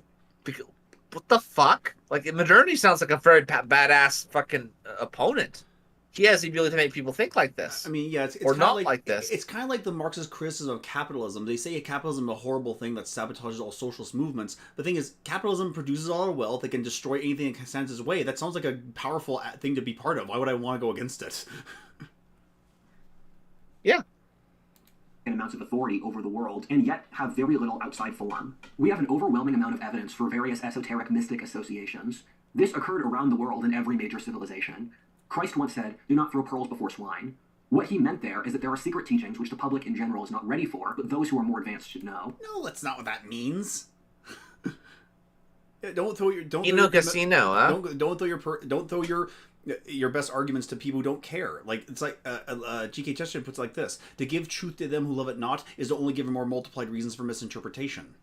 what the fuck? Like, modernity sounds like a very badass fucking opponent. He has the ability to make people think like this. I mean, yeah, it's or not like this. It's kind of like the Marxist criticism of capitalism. They say capitalism is a horrible thing that sabotages all socialist movements. The thing is, capitalism produces all our wealth. It can destroy anything it stands its way. That sounds like a powerful thing to be part of. Why would I want to go against it? Yeah. Amounts of authority over the world, and yet have very little outside form. We have an overwhelming amount of evidence for various esoteric mystic associations. This occurred around the world in every major civilization. Christ once said, "Do not throw pearls before swine." What he meant there is that there are secret teachings which the public in general is not ready for, but those who are more advanced should know. No, that's not what that means. Don't throw your casino, huh? Don't throw your best arguments to people who don't care. Like, it's like G.K. Chesterton puts it like this: to give truth to them who love it not is to only give them more multiplied reasons for misinterpretation.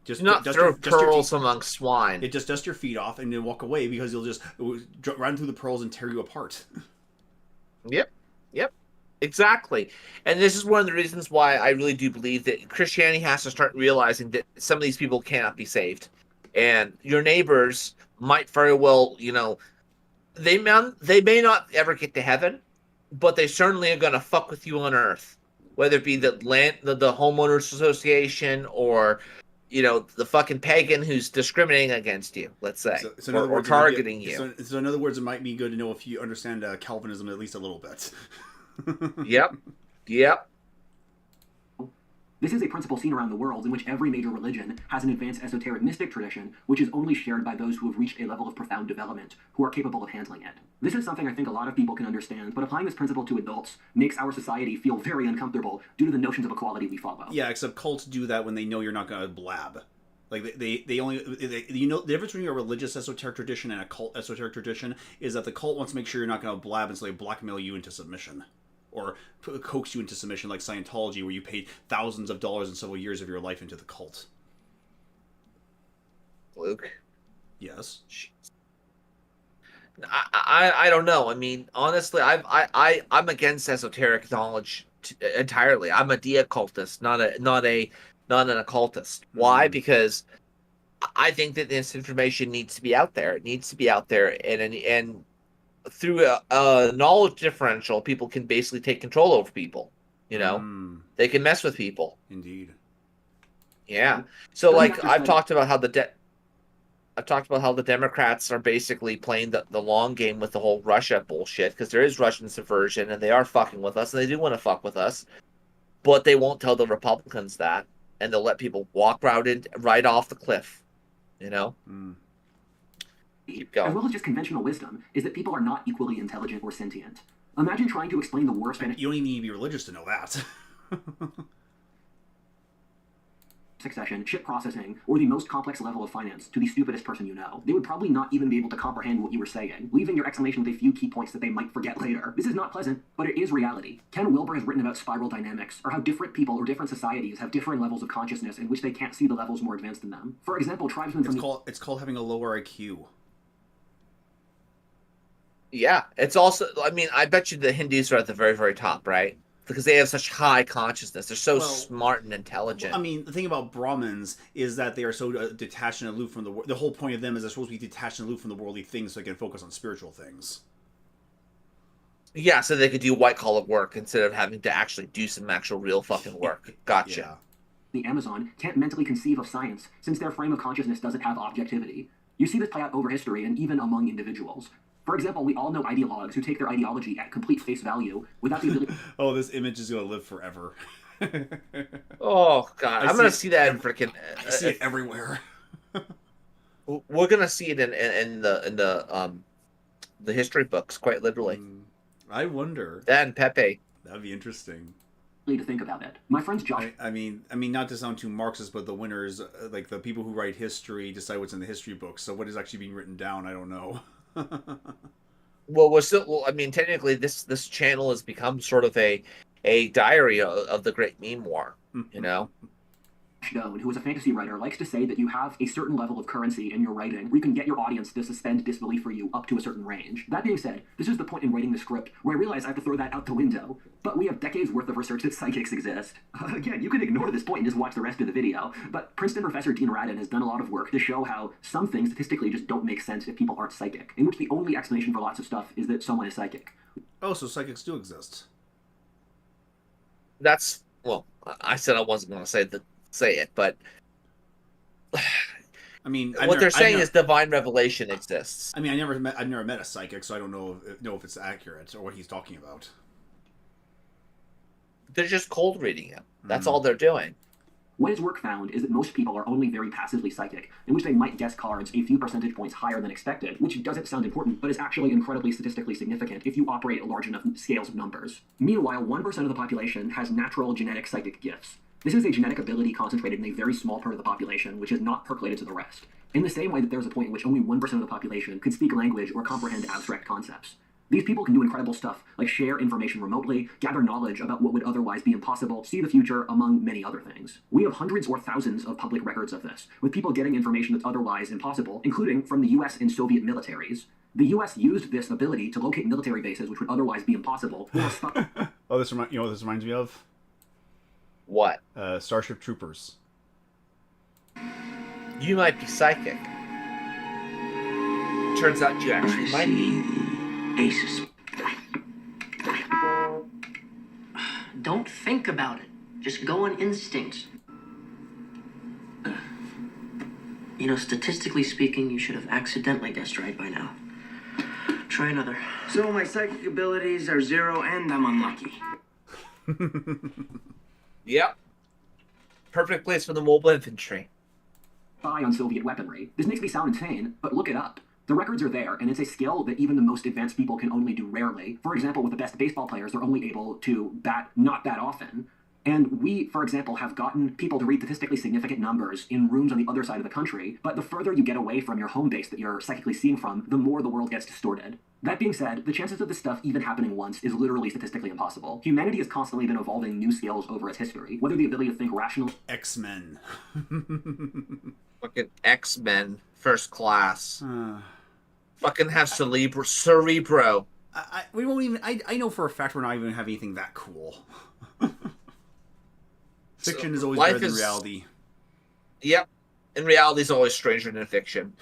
Just not throw pearls among swine. Just dust your feet off and then walk away, because you'll just run through the pearls and tear you apart. Yep, exactly. And this is one of the reasons why I really do believe that Christianity has to start realizing that some of these people cannot be saved, and your neighbors might very well, they may not ever get to heaven, but they certainly are going to fuck with you on earth, whether it be the homeowners association or the fucking pagan who's discriminating against you, let's say, or targeting you. So in other words, it might be good to know if you understand Calvinism at least a little bit. Yep. This is a principle seen around the world in which every major religion has an advanced esoteric mystic tradition, which is only shared by those who have reached a level of profound development, who are capable of handling it. This is something I think a lot of people can understand, but applying this principle to adults makes our society feel very uncomfortable due to the notions of equality we follow. Yeah, except cults do that when they know you're not going to blab. Like, they only... the difference between a religious esoteric tradition and a cult esoteric tradition is that the cult wants to make sure you're not going to blab, and so they blackmail you into submission. Or coax you into submission, like Scientology, where you paid thousands of dollars and several years of your life into the cult. Luke? Yes? I don't know. I mean, honestly, I'm against esoteric knowledge entirely. I'm a de-occultist, not an occultist. Why? Because I think that this information needs to be out there. It needs to be out there, and through a knowledge differential, people can basically take control over people. They can mess with people. Indeed. Yeah. So, like, I've talked about how the Democrats are basically playing the long game with the whole Russia bullshit, because there is Russian subversion, and they are fucking with us, and they do want to fuck with us, but they won't tell the Republicans that, and they'll let people walk right off the cliff. Keep going. As well as just conventional wisdom, is that people are not equally intelligent or sentient. Imagine trying to explain the worst... You don't even need to be religious to know that. succession, ship processing, or the most complex level of finance to the stupidest person you know. They would probably not even be able to comprehend what you were saying, leaving your explanation with a few key points that they might forget later. This is not pleasant, but it is reality. Ken Wilber has written about spiral dynamics, or how different people or different societies have different levels of consciousness in which they can't see the levels more advanced than them. For example, tribesmen from It's called having a lower IQ. Yeah, it's also. I mean, I bet you the Hindus are at the very, very top, right? Because they have such high consciousness. They're so smart and intelligent. I mean, the thing about Brahmins is that they are so detached and aloof from the whole point of them is they're supposed to be detached and aloof from the worldly things so they can focus on spiritual things. Yeah, so they could do white-collar work instead of having to actually do some actual real fucking work. Gotcha. Yeah. The Amazon can't mentally conceive of science since their frame of consciousness doesn't have objectivity. You see this play out over history and even among individuals. For example, we all know ideologues who take their ideology at complete face value without the ability... Oh, this image is going to live forever. Oh, God. I'm going to see that in freaking... I see it everywhere. We're going to see it in the history books, quite literally. I wonder. That and Pepe. That'd be interesting. To think about it. My friend's Josh... I mean, not to sound too Marxist, but the winners, like the people who write history, decide what's in the history books. So what is actually being written down, I don't know. Well, we're still. Well, I mean, technically, this channel has become sort of a diary of the Great Meme War. You know. Stone, who is a fantasy writer, likes to say that you have a certain level of currency in your writing where you can get your audience to suspend disbelief for you up to a certain range. That being said, this is the point in writing the script where I realize I have to throw that out the window. But we have decades worth of research that psychics exist. Again, you can ignore this point and just watch the rest of the video, but Princeton professor Dean Radin has done a lot of work to show how some things statistically just don't make sense if people aren't psychic, in which the only explanation for lots of stuff is that someone is psychic. Oh, so psychics do exist. That's, well, I said I wasn't going to say it, but I mean, they're saying is divine revelation exists. I mean, I've never met a psychic, so I don't know if it's accurate or what he's talking about. They're just cold reading him. That's all they're doing. What his work found is that most people are only very passively psychic, in which they might guess cards a few percentage points higher than expected, which doesn't sound important, but is actually incredibly statistically significant if you operate at large enough scales of numbers. Meanwhile, 1% of the population has natural genetic psychic gifts. This is a genetic ability concentrated in a very small part of the population, which is not percolated to the rest. In the same way that there's a point in which only 1% of the population could speak language or comprehend abstract concepts. These people can do incredible stuff, like share information remotely, gather knowledge about what would otherwise be impossible, see the future, among many other things. We have hundreds or thousands of public records of this, with people getting information that's otherwise impossible, including from the US and Soviet militaries. The US used this ability to locate military bases which would otherwise be impossible. Oh, this reminds me of? What? Starship Troopers. You might be psychic. Turns out you actually might be. Aces. Don't think about it. Just go on instinct. You know, statistically speaking, you should have accidentally guessed right by now. Try another. So my psychic abilities are 0 and I'm unlucky. Yep. Perfect place for the mobile infantry. Spy on Soviet weaponry. This makes me sound insane, but look it up. The records are there, and it's a skill that even the most advanced people can only do rarely. For example, with the best baseball players, they're only able to bat not that often. And we, for example, have gotten people to read statistically significant numbers in rooms on the other side of the country, but the further you get away from your home base that you're psychically seeing from, the more the world gets distorted. That being said, the chances of this stuff even happening once is literally statistically impossible. Humanity has constantly been evolving new skills over its history, whether the ability to think rationally... X-Men. Fucking X-Men, first class. Fucking have Cerebro. We won't even... I know for a fact we're not even having anything that cool. Fiction is always better than reality. Yep. And reality is always stranger than fiction.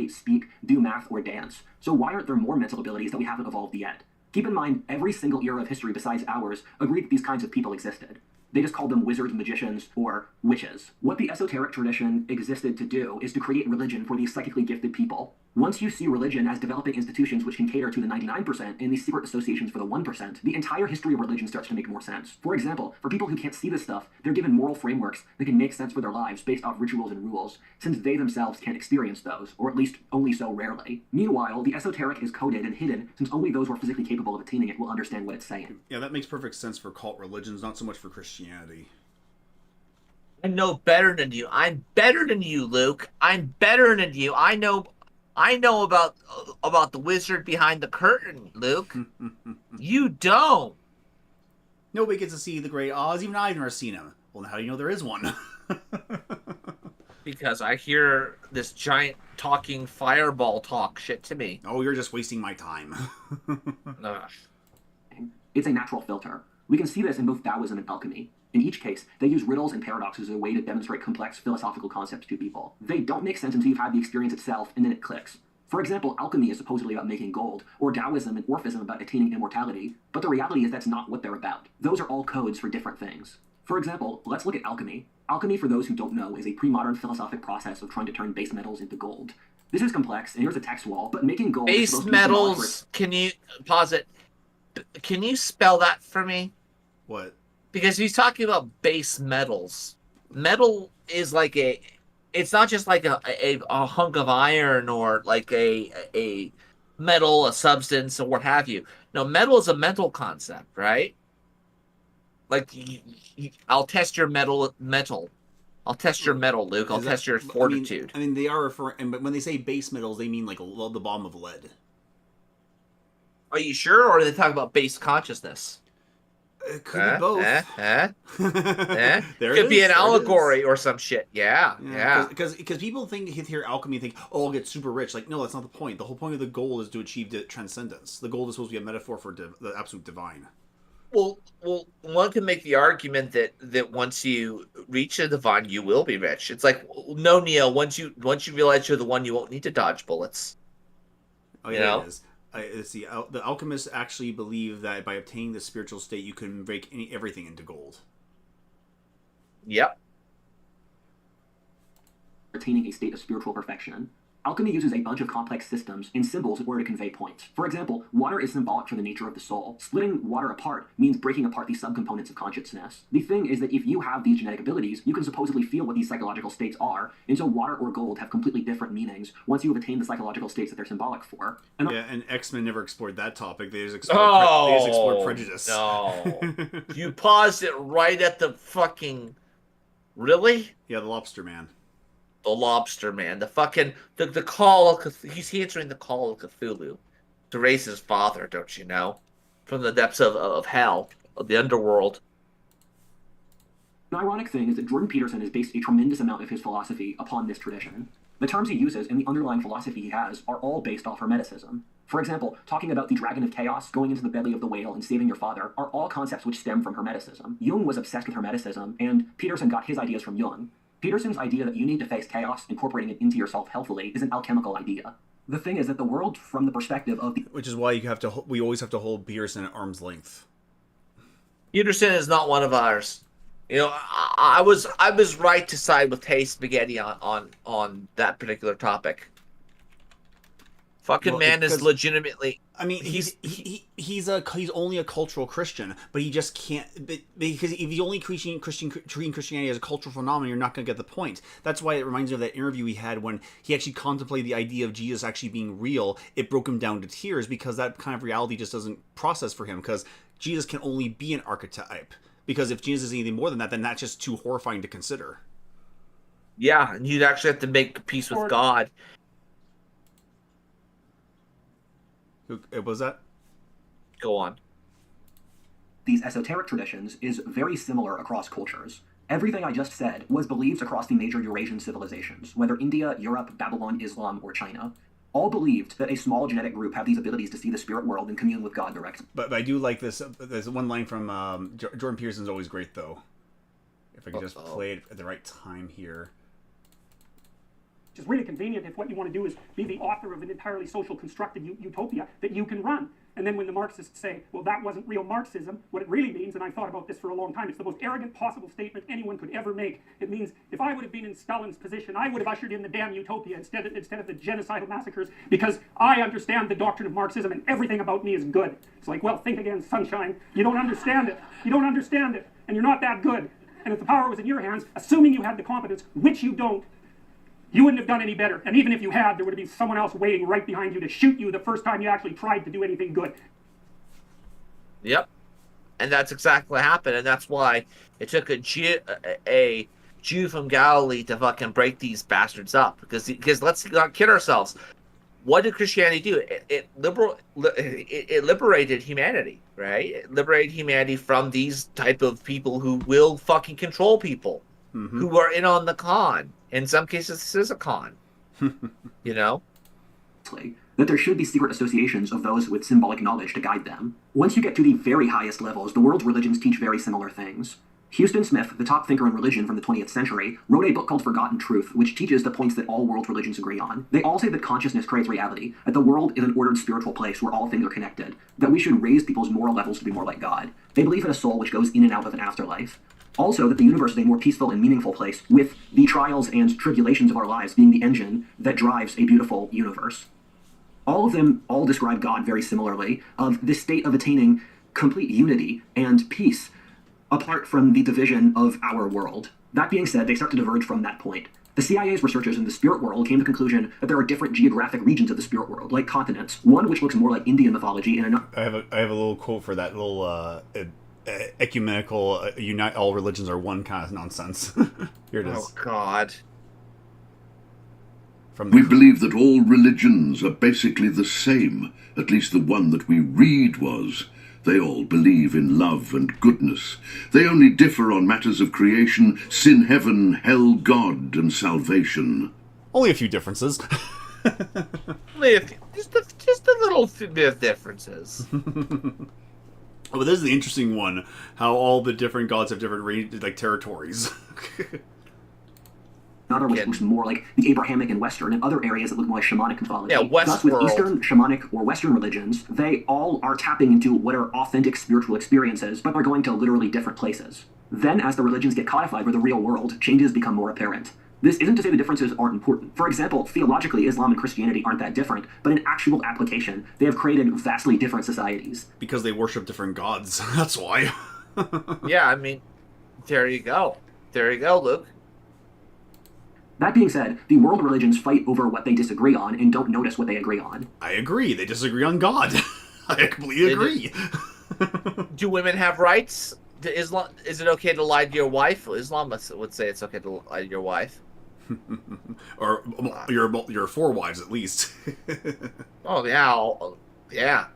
Speak, do math, or dance. So why aren't there more mental abilities that we haven't evolved yet? Keep in mind, every single era of history besides ours agreed that these kinds of people existed. They just called them wizards, magicians, or witches. What the esoteric tradition existed to do is to create religion for these psychically gifted people. Once you see religion as developing institutions which can cater to the 99% and these secret associations for the 1%, the entire history of religion starts to make more sense. For example, for people who can't see this stuff, they're given moral frameworks that can make sense for their lives based off rituals and rules, since they themselves can't experience those, or at least only so rarely. Meanwhile, the esoteric is coded and hidden, since only those who are physically capable of attaining it will understand what it's saying. Yeah, that makes perfect sense for cult religions, not so much for Christianity. I know better than you. I'm better than you, Luke. I'm better than you. I know about the wizard behind the curtain, Luke. You don't. Nobody gets to see the Great Oz. Even I've never seen him. Well, how do you know there is one? Because I hear this giant talking fireball talk shit to me. Oh, you're just wasting my time. Ugh. It's a natural filter. We can see this in both Taoism and alchemy. In each case, they use riddles and paradoxes as a way to demonstrate complex philosophical concepts to people. They don't make sense until you've had the experience itself, and then it clicks. For example, alchemy is supposedly about making gold, or Taoism and Orphism about attaining immortality, but the reality is that's not what they're about. Those are all codes for different things. For example, let's look at alchemy. Alchemy, for those who don't know, is a pre-modern philosophic process of trying to turn base metals into gold. This is complex, and here's a text wall, but making gold is Base supposed to be symbolic for metals. Can you pause it? Can you spell that for me? What? Because he's talking about base metals. Metal is like it's not just like a hunk of iron or like a metal, a substance, or what have you. No, metal is a mental concept, right? Like, I'll test your metal. I'll test your metal, Luke. I'll test your fortitude. I mean, they are referring, but when they say base metals, they mean like the bomb of lead. Are you sure, or are they talking about base consciousness? It could be both. Could be an allegory or some shit. Yeah. Because people hear alchemy and think, oh, I'll get super rich. Like, no, that's not the point. The whole point of the goal is to achieve transcendence. The goal is supposed to be a metaphor for the absolute divine. Well, one can make the argument that once you reach the divine, you will be rich. It's like, no, Neo. Once you realize you're the one, you won't need to dodge bullets. Oh yeah, it is. Let's see. The alchemists actually believe that by obtaining the spiritual state, you can break everything into gold. Yep. attaining a state of spiritual perfection. Alchemy uses a bunch of complex systems and symbols in order to convey points. For example, water is symbolic for the nature of the soul. Splitting water apart means breaking apart the subcomponents of consciousness. The thing is that if you have these genetic abilities, you can supposedly feel what these psychological states are, and so water or gold have completely different meanings once you have attained the psychological states that they're symbolic for. And X-Men never explored that topic. They just explored prejudice. No. You paused it right at the fucking... Really? Yeah, the Lobster Man. The Lobster Man. The fucking... The call of... He's answering the call of Cthulhu to raise his father, don't you know? From the depths of hell, of the underworld. The ironic thing is that Jordan Peterson has based a tremendous amount of his philosophy upon this tradition. The terms he uses and the underlying philosophy he has are all based off Hermeticism. For example, talking about the dragon of chaos, going into the belly of the whale, and saving your father are all concepts which stem from Hermeticism. Jung was obsessed with Hermeticism, and Peterson got his ideas from Jung. Peterson's idea that you need to face chaos, incorporating it into yourself healthfully, is an alchemical idea. The thing is that the world, from the perspective of the... Which is why we always have to hold Peterson at arm's length. Peterson is not one of ours. You know, I was right to side with Tay Spaghetti on that particular topic. Fucking man is legitimately. I mean, he's only a cultural Christian, but he just can't, because if he's only treating Christianity as a cultural phenomenon, you're not going to get the point. That's why it reminds me of that interview we had when he actually contemplated the idea of Jesus actually being real. It broke him down to tears because that kind of reality just doesn't process for him, because Jesus can only be an archetype. Because if Jesus is anything more than that, then that's just too horrifying to consider. Yeah, and you'd actually have to make peace with God. What was that? Go on. These esoteric traditions is very similar across cultures. Everything I just said was believed across the major Eurasian civilizations, whether India, Europe, Babylon, Islam, or China. All believed that a small genetic group have these abilities to see the spirit world and commune with God directly. But I do like this. There's one line from Jordan Peterson's always great, though. If I could just play it at the right time here. It's really convenient if what you want to do is be the author of an entirely social constructed utopia that you can run. And then when the Marxists say, well, that wasn't real Marxism, what it really means, and I thought about this for a long time, it's the most arrogant possible statement anyone could ever make. It means if I would have been in Stalin's position, I would have ushered in the damn utopia instead of the genocidal massacres, because I understand the doctrine of Marxism and everything about me is good. It's like, well, think again, sunshine. You don't understand it. You don't understand it, and you're not that good. And if the power was in your hands, assuming you had the competence, which you don't, you wouldn't have done any better. And even if you had, there would have been someone else waiting right behind you to shoot you the first time you actually tried to do anything good. Yep. And that's exactly what happened. And that's why it took a Jew from Galilee to fucking break these bastards up. Because let's not kid ourselves. What did Christianity do? It liberated humanity, right? It liberated humanity from these type of people who will fucking control people, who are in on the con. In some cases, this is a con. You know? That there should be secret associations of those with symbolic knowledge to guide them. Once you get to the very highest levels, the world's religions teach very similar things. Houston Smith, the top thinker in religion from the 20th century, wrote a book called Forgotten Truth, which teaches the points that all world religions agree on. They all say that consciousness creates reality, that the world is an ordered spiritual place where all things are connected, that we should raise people's moral levels to be more like God. They believe in a soul which goes in and out of an afterlife. Also, that the universe is a more peaceful and meaningful place, with the trials and tribulations of our lives being the engine that drives a beautiful universe. All of them all describe God very similarly, of this state of attaining complete unity and peace, apart from the division of our world. That being said, they start to diverge from that point. The CIA's researchers in the spirit world came to the conclusion that there are different geographic regions of the spirit world, like continents. One which looks more like Indian mythology, and another... I have a little quote for that little ecumenical, unite all religions are one kind of nonsense. Here it is. Oh, God. We believe that all religions are basically the same, at least the one that we read was. They all believe in love and goodness. They only differ on matters of creation, sin, heaven, hell, God, and salvation. Only a few differences. Just a little bit of differences. Oh, but this is the interesting one, how all the different gods have different territories. Another which looks more like the Abrahamic and Western, and other areas that look more like shamanic mythology. Yeah, Thus, with Westworld. Eastern, shamanic, or Western religions, they all are tapping into what are authentic spiritual experiences, but they're going to literally different places. Then, as the religions get codified with the real world, changes become more apparent. This isn't to say the differences aren't important. For example, theologically, Islam and Christianity aren't that different, but in actual application, they have created vastly different societies. Because they worship different gods. That's why. Yeah, I mean, there you go. There you go, Luke. That being said, the world religions fight over what they disagree on and don't notice what they agree on. I agree. They disagree on God. I completely agree. Do women have rights? Islam, is it okay to lie to your wife? Islam would say it's okay to lie to your wife. Or your 4 wives, at least. Oh, yeah. Yeah.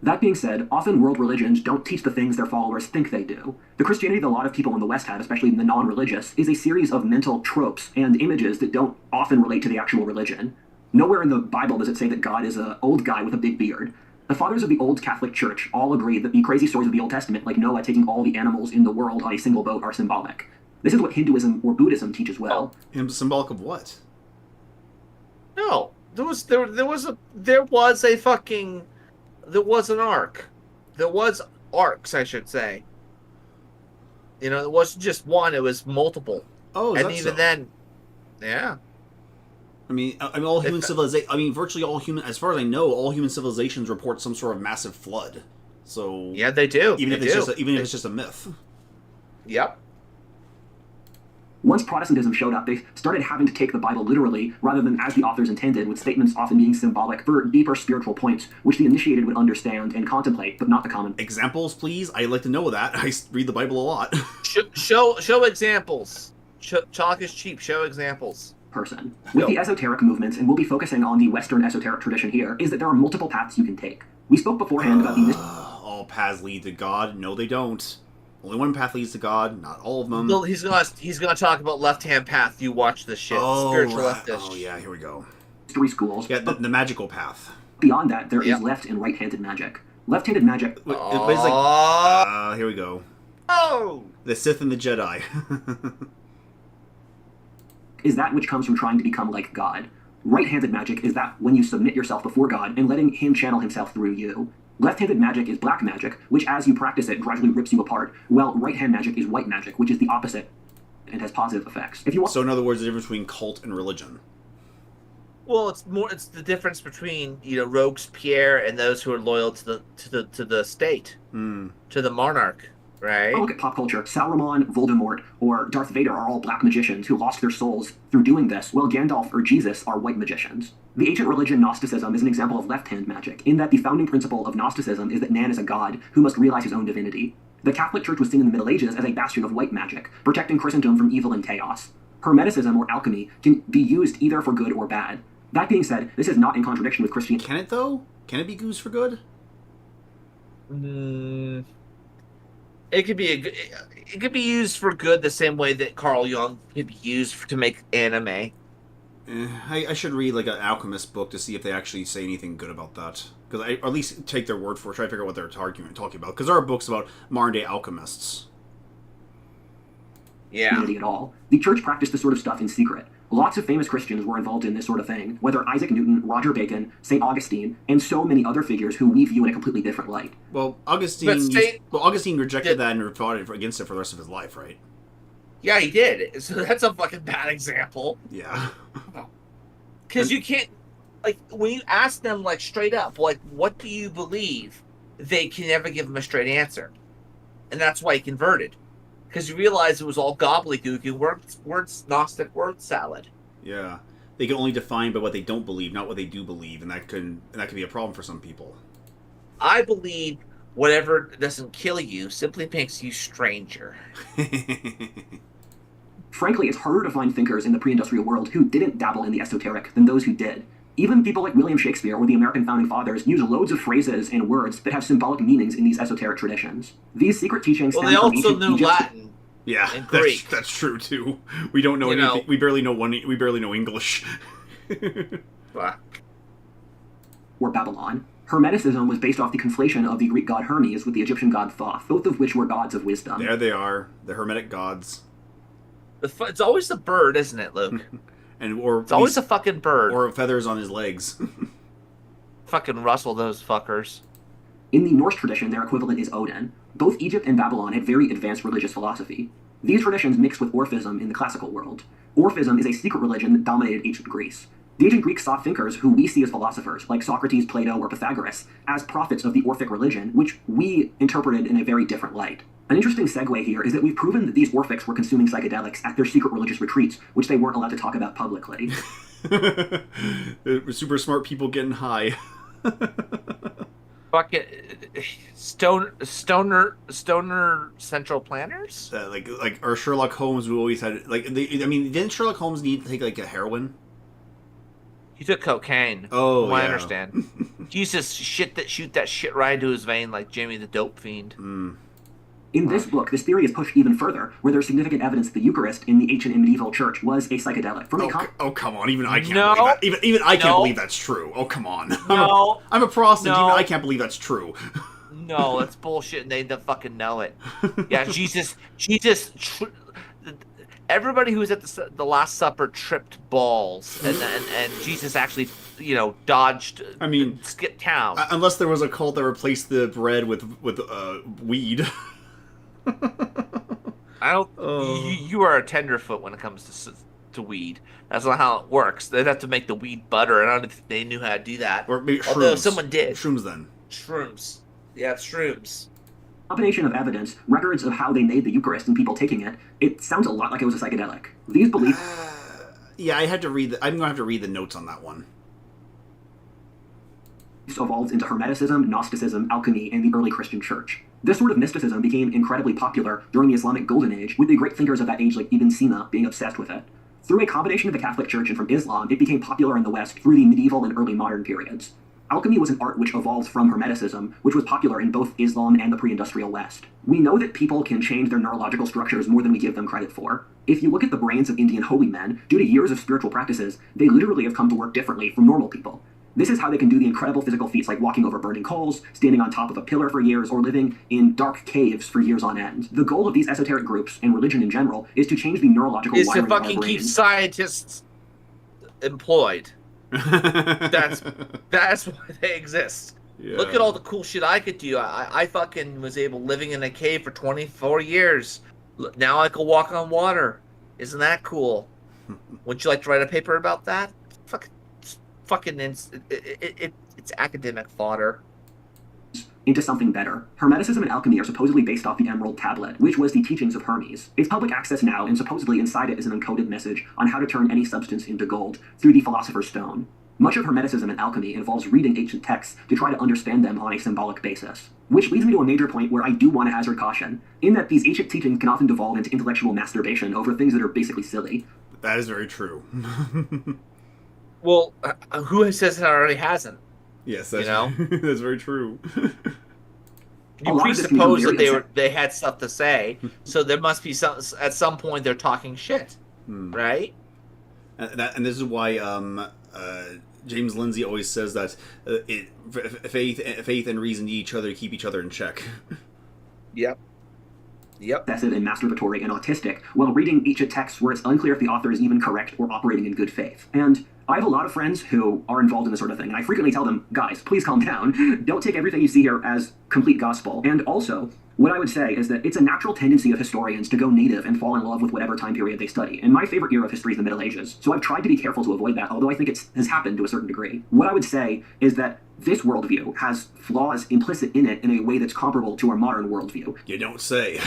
That being said, often world religions don't teach the things their followers think they do. The Christianity that a lot of people in the West have, especially the non-religious, is a series of mental tropes and images that don't often relate to the actual religion. Nowhere in the Bible does it say that God is an old guy with a big beard. The fathers of the old Catholic Church all agree that the crazy stories of the Old Testament, like Noah taking all the animals in the world on a single boat, are symbolic. This is what Hinduism or Buddhism teach as well. Symbolic of what? No, there was an ark. There was arcs, I should say. You know, it wasn't just one; it was multiple. Oh, and even then, yeah. I mean, all human civilization. I mean, virtually all human, as far as I know, all human civilizations report some sort of massive flood. So yeah, they do. Even if it's just a myth. Yep. Once Protestantism showed up, they started having to take the Bible literally, rather than as the authors intended, with statements often being symbolic for deeper spiritual points, which the initiated would understand and contemplate, but not the common. Examples, please? I'd like to know that. I read the Bible a lot. Show examples. Chalk is cheap. Show examples. Person. With the esoteric movements, and we'll be focusing on the Western esoteric tradition here, is that there are multiple paths you can take. We spoke beforehand about the... All paths lead to God? No, they don't. Only one path leads to God, not all of them. Well, he's gonna talk about left-hand path. You watch this shit. Oh, Spiritual right. leftist. Oh, yeah, here we go. History schools. Yeah, the magical path. Beyond that, there is left and right-handed magic. Left-handed magic... It's like... here we go. Oh! The Sith and the Jedi. is that which comes from trying to become like God. Right-handed magic is that when you submit yourself before God and letting him channel himself through you. Left-handed magic is black magic, which as you practice it gradually rips you apart, while right-hand magic is white magic, which is the opposite and has positive effects. If you want... So in other words, the difference between cult and religion. Well, it's the difference between, Robespierre and those who are loyal to the state, to the monarch, right? Look at pop culture. Sauron, Voldemort, or Darth Vader are all black magicians who lost their souls through doing this, while Gandalf or Jesus are white magicians. The ancient religion Gnosticism is an example of left-hand magic, in that the founding principle of Gnosticism is that man is a god who must realize his own divinity. The Catholic Church was seen in the Middle Ages as a bastion of white magic, protecting Christendom from evil and chaos. Hermeticism, or alchemy, can be used either for good or bad. That being said, this is not in contradiction with Christianity. Can it, though? Can it be used for good? It could be used for good the same way that Carl Jung could be used to make anime. I should read like an alchemist book to see if they actually say anything good about that. Because I or at least take their word for it, try to figure out what they're talking about. Because there are books about modern day alchemists. Yeah. At all. The church practiced this sort of stuff in secret. Lots of famous Christians were involved in this sort of thing, whether Isaac Newton, Roger Bacon, St. Augustine, and so many other figures who we view in a completely different light. Well, Augustine rejected that and fought against it for the rest of his life, right? Yeah, he did. So that's a fucking bad example. Yeah. Because you can't, like, when you ask them, like, straight up, like, what do you believe? They can never give him a straight answer. And that's why he converted. Because you realize it was all gobbledygook and words, Gnostic word salad. Yeah. They can only define by what they don't believe, not what they do believe, and that can be a problem for some people. I believe whatever doesn't kill you simply makes you stranger. Frankly, it's harder to find thinkers in the pre-industrial world who didn't dabble in the esoteric than those who did. Even people like William Shakespeare or the American founding fathers use loads of phrases and words that have symbolic meanings in these esoteric traditions. These secret teachings Well, they also knew Egypt, Latin. Yeah, and Greek. That's true too. We don't know anything. We barely know English. or Babylon. Hermeticism was based off the conflation of the Greek god Hermes with the Egyptian god Thoth, both of which were gods of wisdom. There they are, the Hermetic gods. It's always the bird, isn't it, Luke? It's always a fucking bird. Or feathers on his legs. Fucking rustle those fuckers. In the Norse tradition, their equivalent is Odin. Both Egypt and Babylon had very advanced religious philosophy. These traditions mixed with Orphism in the classical world. Orphism is a secret religion that dominated ancient Greece. The ancient Greeks saw thinkers who we see as philosophers, like Socrates, Plato, or Pythagoras, as prophets of the Orphic religion, which we interpreted in a very different light. An interesting segue here is that we've proven that these Orphics were consuming psychedelics at their secret religious retreats, which they weren't allowed to talk about publicly. Super smart people getting high. Fucking stoner central planners? Like or Sherlock Holmes who always had didn't Sherlock Holmes need to take like a heroin? He took cocaine. Oh, I yeah. understand. Jesus, shoot that shit right into his vein like Jimmy the Dope Fiend. In this book, this theory is pushed even further, where there's significant evidence that the Eucharist in the ancient and medieval church was a psychedelic. Come on, even I can't believe that. Even I can't believe that's true. Oh, come on. I'm a Protestant, even I can't believe that's true. No, that's bullshit, and they don't fucking know it. Yeah, Jesus, everybody who was at the Last Supper tripped balls, and Jesus actually, dodged. Skipped town. Unless there was a cult that replaced the bread with weed. I don't. You are a tenderfoot when it comes to weed. That's not how it works. They'd have to make the weed butter, and I don't think they knew how to do that. Or maybe although shrooms. someone did. Shrooms then. Shrooms. Yeah, shrooms. Combination of evidence, records of how they made the Eucharist and people taking it, it sounds a lot like it was a psychedelic. These beliefs... Yeah, I had to read I'm going to have to read the notes on that one. Evolved into Hermeticism, Gnosticism, alchemy, and the early Christian church. This sort of mysticism became incredibly popular during the Islamic Golden Age, with the great thinkers of that age like Ibn Sina being obsessed with it. Through a combination of the Catholic Church and from Islam, it became popular in the West through the medieval and early modern periods. Alchemy was an art which evolved from Hermeticism, which was popular in both Islam and the pre-industrial West. We know that people can change their neurological structures more than we give them credit for. If you look at the brains of Indian holy men, due to years of spiritual practices, they literally have come to work differently from normal people. This is how they can do the incredible physical feats like walking over burning coals, standing on top of a pillar for years, or living in dark caves for years on end. The goal of these esoteric groups, and religion in general, is to change the neurological wiring of our brains. Is to fucking keep scientists employed. That's why they exist. Yeah. Look at all the cool shit I could do. I fucking was living in a cave for 24 years. Now I can walk on water. Isn't that cool? Would you like to write a paper about that? It's academic fodder. Into something better. Hermeticism and alchemy are supposedly based off the Emerald Tablet, which was the teachings of Hermes. It's public access now, and supposedly inside it is an encoded message on how to turn any substance into gold through the Philosopher's Stone. Much of Hermeticism and alchemy involves reading ancient texts to try to understand them on a symbolic basis. Which leads me to a major point where I do want to hazard caution, in that these ancient teachings can often devolve into intellectual masturbation over things that are basically silly. That is very true. Well, who says it already hasn't? Yes, that's, that's very true. You presuppose that they had stuff to say, so there must be some. At some point, they're talking shit, right? And this is why James Lindsay always says that faith and reason need each other to keep each other in check. Yep. Obsessive and masturbatory and autistic, while reading ancient texts where it's unclear if the author is even correct or operating in good faith. And I have a lot of friends who are involved in this sort of thing, and I frequently tell them, guys, please calm down. Don't take everything you see here as complete gospel. And also, what I would say is that it's a natural tendency of historians to go native and fall in love with whatever time period they study. And my favorite era of history is the Middle Ages, so I've tried to be careful to avoid that, although I think it has happened to a certain degree. What I would say is that this worldview has flaws implicit in it in a way that's comparable to our modern worldview. You don't say.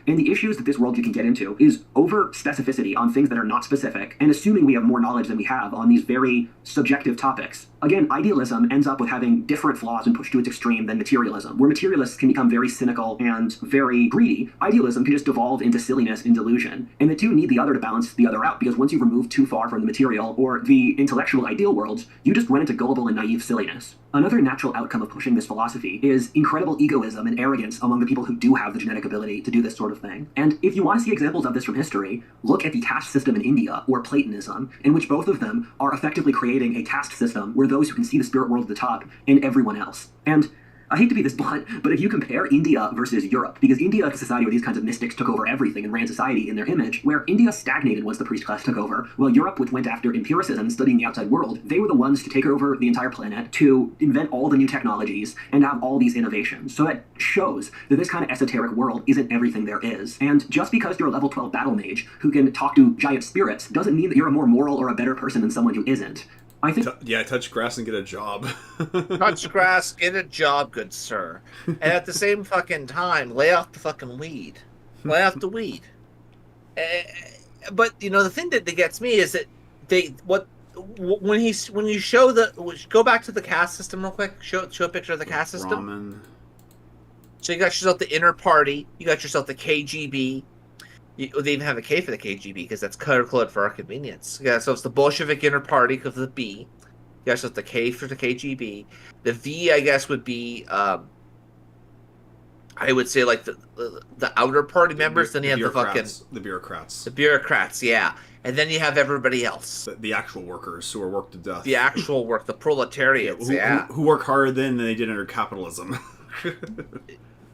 And the issues that this worldview can get into is over-specificity on things that are not specific, and assuming we have more knowledge than we have on these very subjective topics. Again, idealism ends up with having different flaws and pushed to its extreme than materialism. Where materialists can become very cynical and very greedy, idealism can just devolve into silliness and delusion. And the two need the other to balance the other out, because once you remove too far from the material or the intellectual ideal worlds, you just run into gullible and naive silliness. Another natural outcome of pushing this philosophy is incredible egoism and arrogance among the people who do have the genetic ability to do this sort of thing. And if you want to see examples of this from history, look at the caste system in India, or Platonism, in which both of them are effectively creating a caste system where those who can see the spirit world at the top and everyone else. And I hate to be this blunt, but if you compare India versus Europe, because India is a society where these kinds of mystics took over everything and ran society in their image, where India stagnated once the priest class took over, while Europe, which went after empiricism and studying the outside world, they were the ones to take over the entire planet, to invent all the new technologies, and have all these innovations. So that shows that this kind of esoteric world isn't everything there is. And just because you're a level 12 battle mage who can talk to giant spirits doesn't mean that you're a more moral or a better person than someone who isn't. I think touch grass and get a job. Touch grass, get a job, good sir. And at the same fucking time, lay off the fucking weed. Lay off the weed. But you know the thing that gets me is that when you show go back to the caste system real quick. Show a picture of the caste system. Brahmin. So you got yourself the inner party. You got yourself the KGB. They even have a K for the KGB because that's color code for our convenience. Yeah, so it's the Bolshevik Inner Party because of the B. You got yourself the K for the KGB. The V, I guess, would be, I would say, like the outer party members. Then you have the bureaucrats. The bureaucrats, yeah. And then you have everybody else. The actual workers who are worked to death. The actual work, the proletariats, who work harder than they did under capitalism.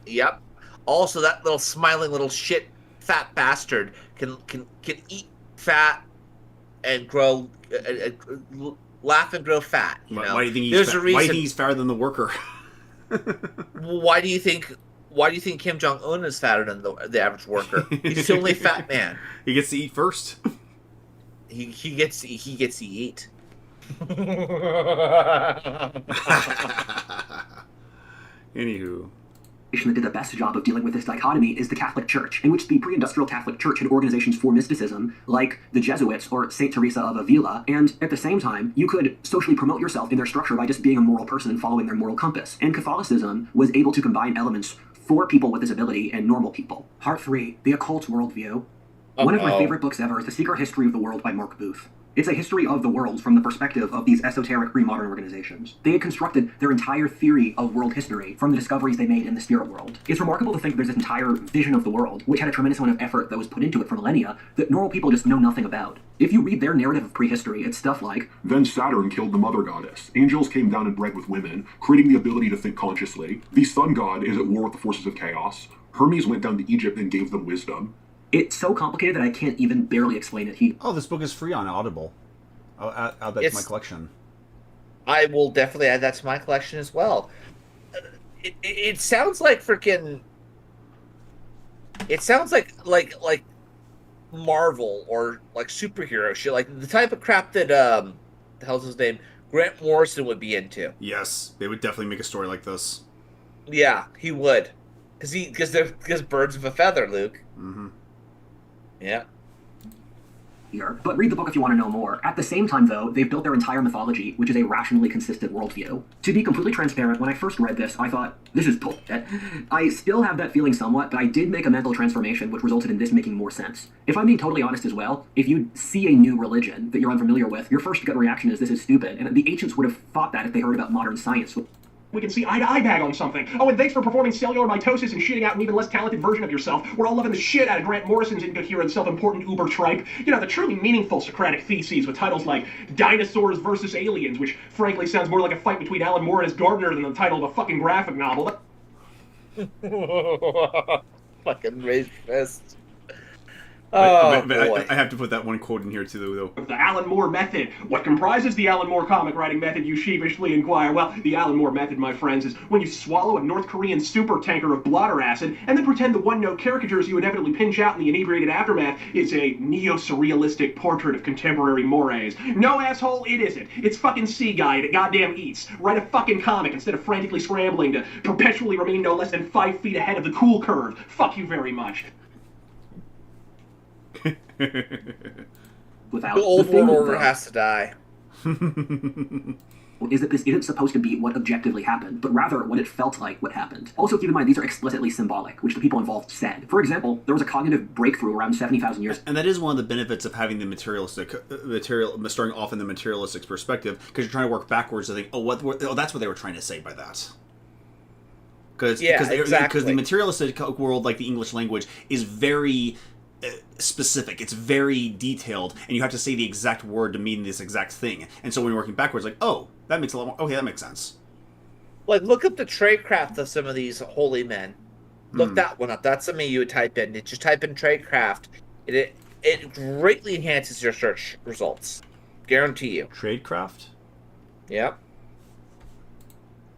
Yep. Also, that little smiling little shit fat bastard can eat fat and grow, laugh and grow fat. You know? Why do you think There's a reason. Why do you think he's fatter than the worker? Why do you think Kim Jong Un is fatter than the average worker? He's the only fat man. He gets to eat first. He gets to eat. Anywho. That did the best job of dealing with this dichotomy is the Catholic Church, in which the pre-industrial Catholic Church had organizations for mysticism, like the Jesuits or St. Teresa of Avila, and at the same time, you could socially promote yourself in their structure by just being a moral person and following their moral compass. And Catholicism was able to combine elements for people with disability and normal people. Part 3, The Occult Worldview. One of my favorite books ever is The Secret History of the World by Mark Booth. It's a history of the world from the perspective of these esoteric pre-modern organizations. They had constructed their entire theory of world history from the discoveries they made in the spirit world. It's remarkable to think there's this entire vision of the world, which had a tremendous amount of effort that was put into it for millennia, that normal people just know nothing about. If you read their narrative of prehistory, it's stuff like, then Saturn killed the mother goddess. Angels came down and bred with women, creating the ability to think consciously. The sun god is at war with the forces of chaos. Hermes went down to Egypt and gave them wisdom. It's so complicated that I can't even barely explain it. This book is free on Audible. I'll add that to my collection. I will definitely add that to my collection as well. It sounds like freaking. It sounds like Marvel or like superhero shit, like the type of crap that the hell's his name, Grant Morrison would be into. Yes, they would definitely make a story like this. Yeah, he would, because birds of a feather, Luke. Mm-hmm. Yeah. here, but read the book if you want to know more. At the same time, though, they've built their entire mythology, which is a rationally consistent worldview. To be completely transparent, when I first read this, I thought, this is bullshit. I still have that feeling somewhat, but I did make a mental transformation which resulted in this making more sense. If I'm being totally honest as well, if you see a new religion that you're unfamiliar with, your first gut reaction is this is stupid, and the ancients would have thought that if they heard about modern science. We can see eye-to-eye bag on something. Oh, and thanks for performing cellular mitosis and shitting out an even less talented version of yourself. We're all loving the shit out of Grant Morrison's incoherent, self-important uber tripe. You know, the truly meaningful Socratic theses with titles like Dinosaurs versus Aliens, which frankly sounds more like a fight between Alan Moore and his gardener than the title of a fucking graphic novel. Fucking racist. But I have to put that one quote in here too, though. The Alan Moore method. What comprises the Alan Moore comic writing method, you sheepishly inquire? Well, the Alan Moore method, my friends, is when you swallow a North Korean super tanker of blotter acid and then pretend the one-note caricatures you inevitably pinch out in the inebriated aftermath is a neo-surrealistic portrait of contemporary mores. No, asshole, it isn't. It's fucking C-Guy that goddamn eats. Write a fucking comic instead of frantically scrambling to perpetually remain no less than 5 feet ahead of the cool curve. Fuck you very much. Without the old the thing, world order though, has to die. is that this isn't supposed to be what objectively happened, but rather what it felt like what happened. Also, keep in mind, these are explicitly symbolic, which the people involved said. For example, there was a cognitive breakthrough around 70,000 years. And that is one of the benefits of having the starting off in the materialistic perspective, because you're trying to work backwards to think, oh, that's what they were trying to say by that. Because the materialistic world, like the English language, is very specific. It's very detailed, and you have to say the exact word to mean this exact thing. And so when you're working backwards, like, oh, that makes a lot more. Okay, that makes sense. Like, look up the tradecraft of some of these holy men. Look that one up. That's something you would type in. Just type in tradecraft. It greatly enhances your search results. Guarantee you. Tradecraft? Yep.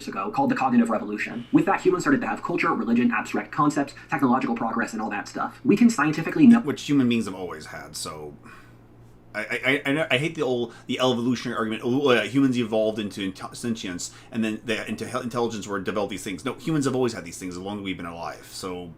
Ago called the cognitive revolution. With that, humans started to have culture, religion, abstract concepts, technological progress, and all that stuff. We can scientifically know which human beings have always had. So, I hate the evolutionary argument. Oh, humans evolved into sentience, and then into intelligence where developed these things. No, humans have always had these things as long as we've been alive. So,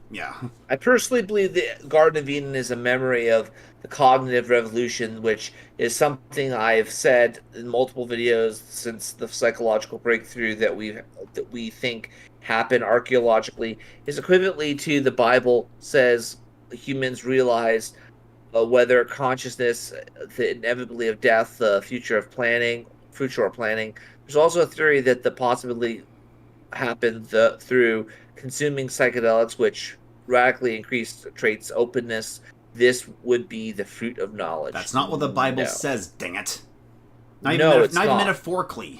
yeah. I personally believe the Garden of Eden is a memory of the cognitive revolution, which is something I've said in multiple videos since the psychological breakthrough that we think happened archaeologically is equivalently to the Bible says humans realized whether consciousness, the inevitability of death, the future of planning. There's also a theory that the possibility happened through consuming psychedelics, which radically increased traits openness. This would be the fruit of knowledge. That's not what the Bible says, dang it. Not even metaphorically.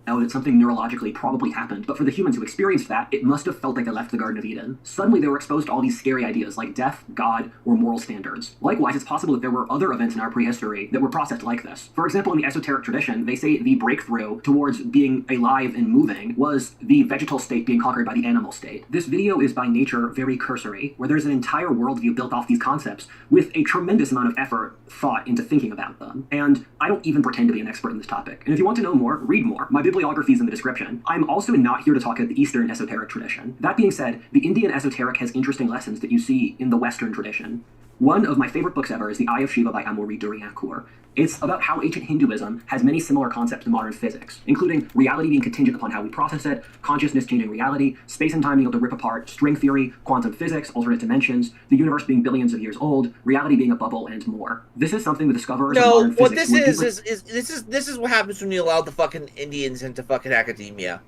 Now that something neurologically probably happened, but for the humans who experienced that, it must have felt like they left the Garden of Eden. Suddenly they were exposed to all these scary ideas like death, God, or moral standards. Likewise, it's possible that there were other events in our prehistory that were processed like this. For example, in the esoteric tradition, they say the breakthrough towards being alive and moving was the vegetal state being conquered by the animal state. This video is by nature very cursory, where there's an entire worldview built off these concepts with a tremendous amount of effort, thought into thinking about them. And I don't even pretend to be an expert in this topic. And if you want to know more, read more. My bibliography is in the description. I'm also not here to talk about the Eastern esoteric tradition. That being said, the Indian esoteric has interesting lessons that you see in the Western tradition. One of my favorite books ever is The Eye of Shiva by Amaury de Riencourt. It's about how ancient Hinduism has many similar concepts to modern physics, including reality being contingent upon how we process it, consciousness changing reality, space and time being able to rip apart, string theory, quantum physics, alternate dimensions, the universe being billions of years old, reality being a bubble, and more. This is something the discoverers of modern what physics this is what happens when you allow the fucking Indians into fucking academia.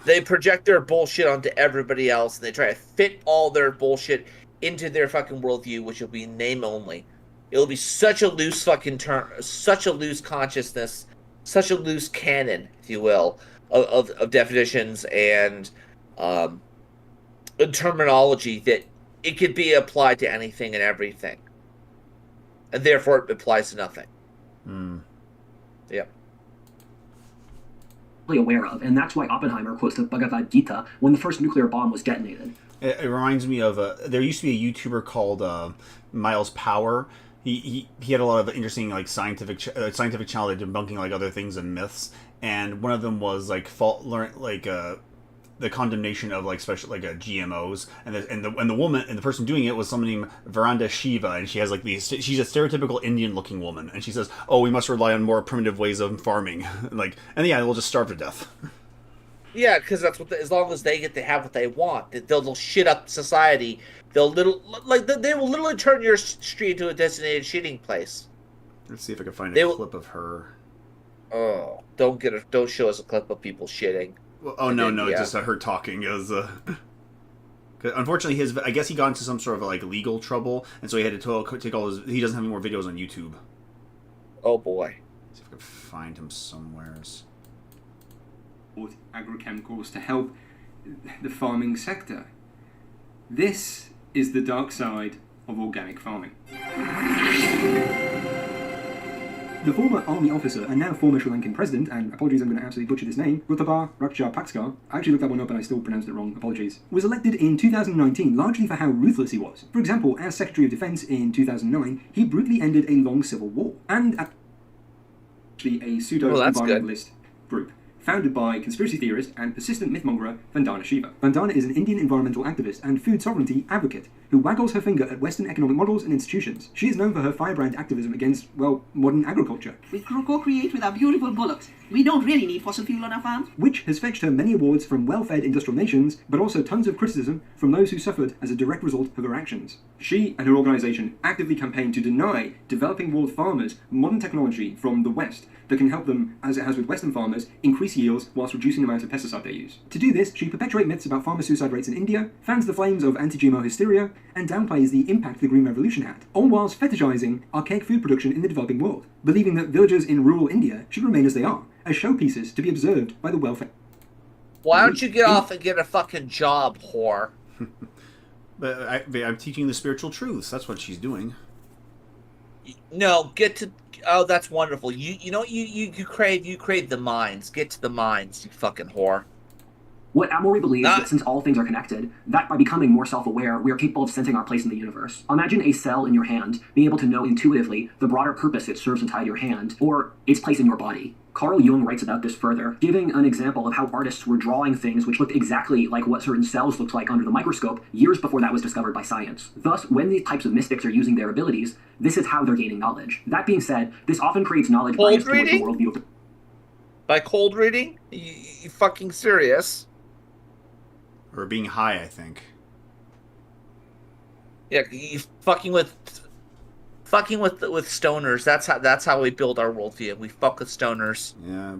They project their bullshit onto everybody else, and they try to fit all their bullshit into their fucking worldview, which will be name only. It'll be such a loose fucking term, such a loose consciousness, such a loose canon, if you will, of definitions and terminology that it could be applied to anything and everything. And therefore it applies to nothing. Yep. Aware of, and that's why Oppenheimer quotes the Bhagavad Gita when the first nuclear bomb was detonated. It reminds me of there used to be a YouTuber called Miles Power. He had a lot of interesting like scientific channel debunking like other things and myths, and one of them was like the condemnation of like special like GMOs, and the woman and the person doing it was someone named Veranda Shiva, and she has like she's a stereotypical Indian looking woman, and she says, "Oh, we must rely on more primitive ways of farming," like, and yeah, we'll just starve to death. Yeah, because that's what as long as they get to have what they want, they'll shit up society. They will literally turn your street into a designated shitting place. Let's see if I can find a clip of her. Oh, don't show us a clip of people shitting. Well, oh no, just her talking is. Unfortunately, I guess he got into some sort of like legal trouble, and so he had to take all his. He doesn't have any more videos on YouTube. Oh boy. Let's see if I can find him somewheres. Agrochemicals to help the farming sector. This is the dark side of organic farming. The former army officer and now former Sri Lankan president, and apologies I'm going to absolutely butcher this name, Gotabaya Rajapaksa, I actually looked that one up and I still pronounced it wrong, apologies, was elected in 2019 largely for how ruthless he was. For example, as Secretary of Defense in 2009, he brutally ended a long civil war, and actually a pseudo-environmentalist group, founded by conspiracy theorist and persistent mythmonger Vandana Shiva. Vandana is an Indian environmental activist and food sovereignty advocate who waggles her finger at Western economic models and institutions. She is known for her firebrand activism against, well, modern agriculture. We co-create with our beautiful bullocks. We don't really need fossil fuel on our farms. Which has fetched her many awards from well-fed industrial nations, but also tons of criticism from those who suffered as a direct result of her actions. She and her organisation actively campaign to deny developing world farmers modern technology from the West that can help them, as it has with Western farmers, increase yields whilst reducing the amount of pesticide they use. To do this, she perpetuates myths about farmer suicide rates in India, fans the flames of anti-GMO hysteria, and downplays the impact the Green Revolution had, all whilst fetishizing archaic food production in the developing world, believing that villagers in rural India should remain as they are, as showpieces to be observed by the welfare. Why don't you get off and get a fucking job, whore? But I'm teaching the spiritual truths. That's what she's doing. No, get to. Oh, that's wonderful. You know you crave the mines. Get to the mines, you fucking whore. What Amory believes that since all things are connected, that by becoming more self-aware, we are capable of sensing our place in the universe. Imagine a cell in your hand being able to know intuitively the broader purpose it serves inside your hand, or its place in your body. Carl Jung writes about this further, giving an example of how artists were drawing things which looked exactly like what certain cells looked like under the microscope years before that was discovered by science. Thus, when these types of mystics are using their abilities, this is how they're gaining knowledge. That being said, this often creates knowledge bias towards the worldview of... By cold reading? You fucking serious? Or being high, I think. Yeah, you fucking with stoners. That's how we build our worldview. We fuck with stoners. Yeah.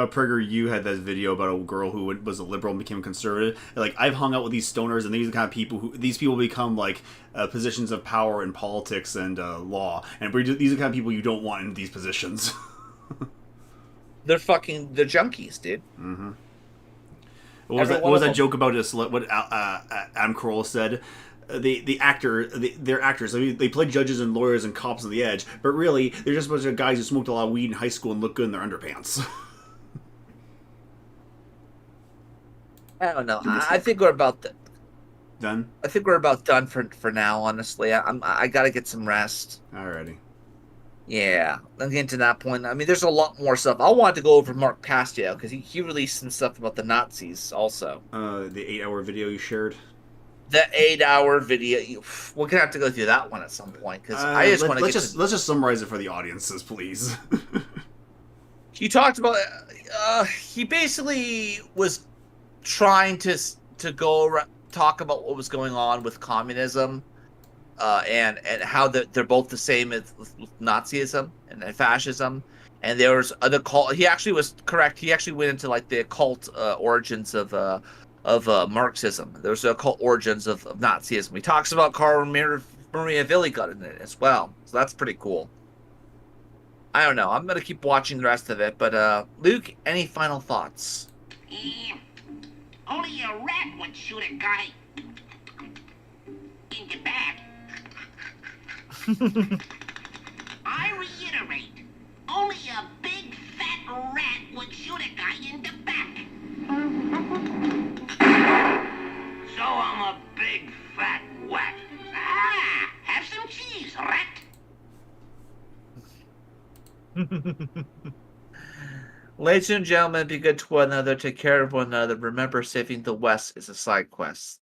Prager, you had that video about a girl who was a liberal and became conservative. Like, I've hung out with these stoners, and these are the kind of people these people become like positions of power in politics and law, and these are the kind of people you don't want in these positions. They're junkies, dude. Mm-hmm. What was that joke about this? What Adam Carolla said? They're actors. I mean, they play judges and lawyers and cops on the edge, but really, they're just a bunch of guys who smoked a lot of weed in high school and look good in their underpants. I don't know. I think we're about done. I think we're about done for now. Honestly, I gotta get some rest. Alrighty. Yeah, I'm getting to that point. I mean, there's a lot more stuff. I wanted to go over Mark Pastio because he released some stuff about the Nazis also. The 8-hour video you shared. The 8-hour video. We're gonna have to go through that one at some point because I just want to let's just summarize it for the audiences, please. He talked about. He basically was trying to talk about what was going on with communism. And how they're both the same as Nazism and fascism, and there was other cult. He actually was correct. He actually went into like the occult origins of Marxism. There's occult origins of Nazism. He talks about Karl Maria Villigut in it as well, so that's pretty cool. I don't know. I'm gonna keep watching the rest of it, but Luke, any final thoughts? Only a rat would shoot a guy in the back. I reiterate, only a big fat rat would shoot a guy in the back. So I'm a big fat whack. Ah, have some cheese, rat. Ladies and gentlemen, be good to one another. Take care of one another. Remember, saving the West is a side quest.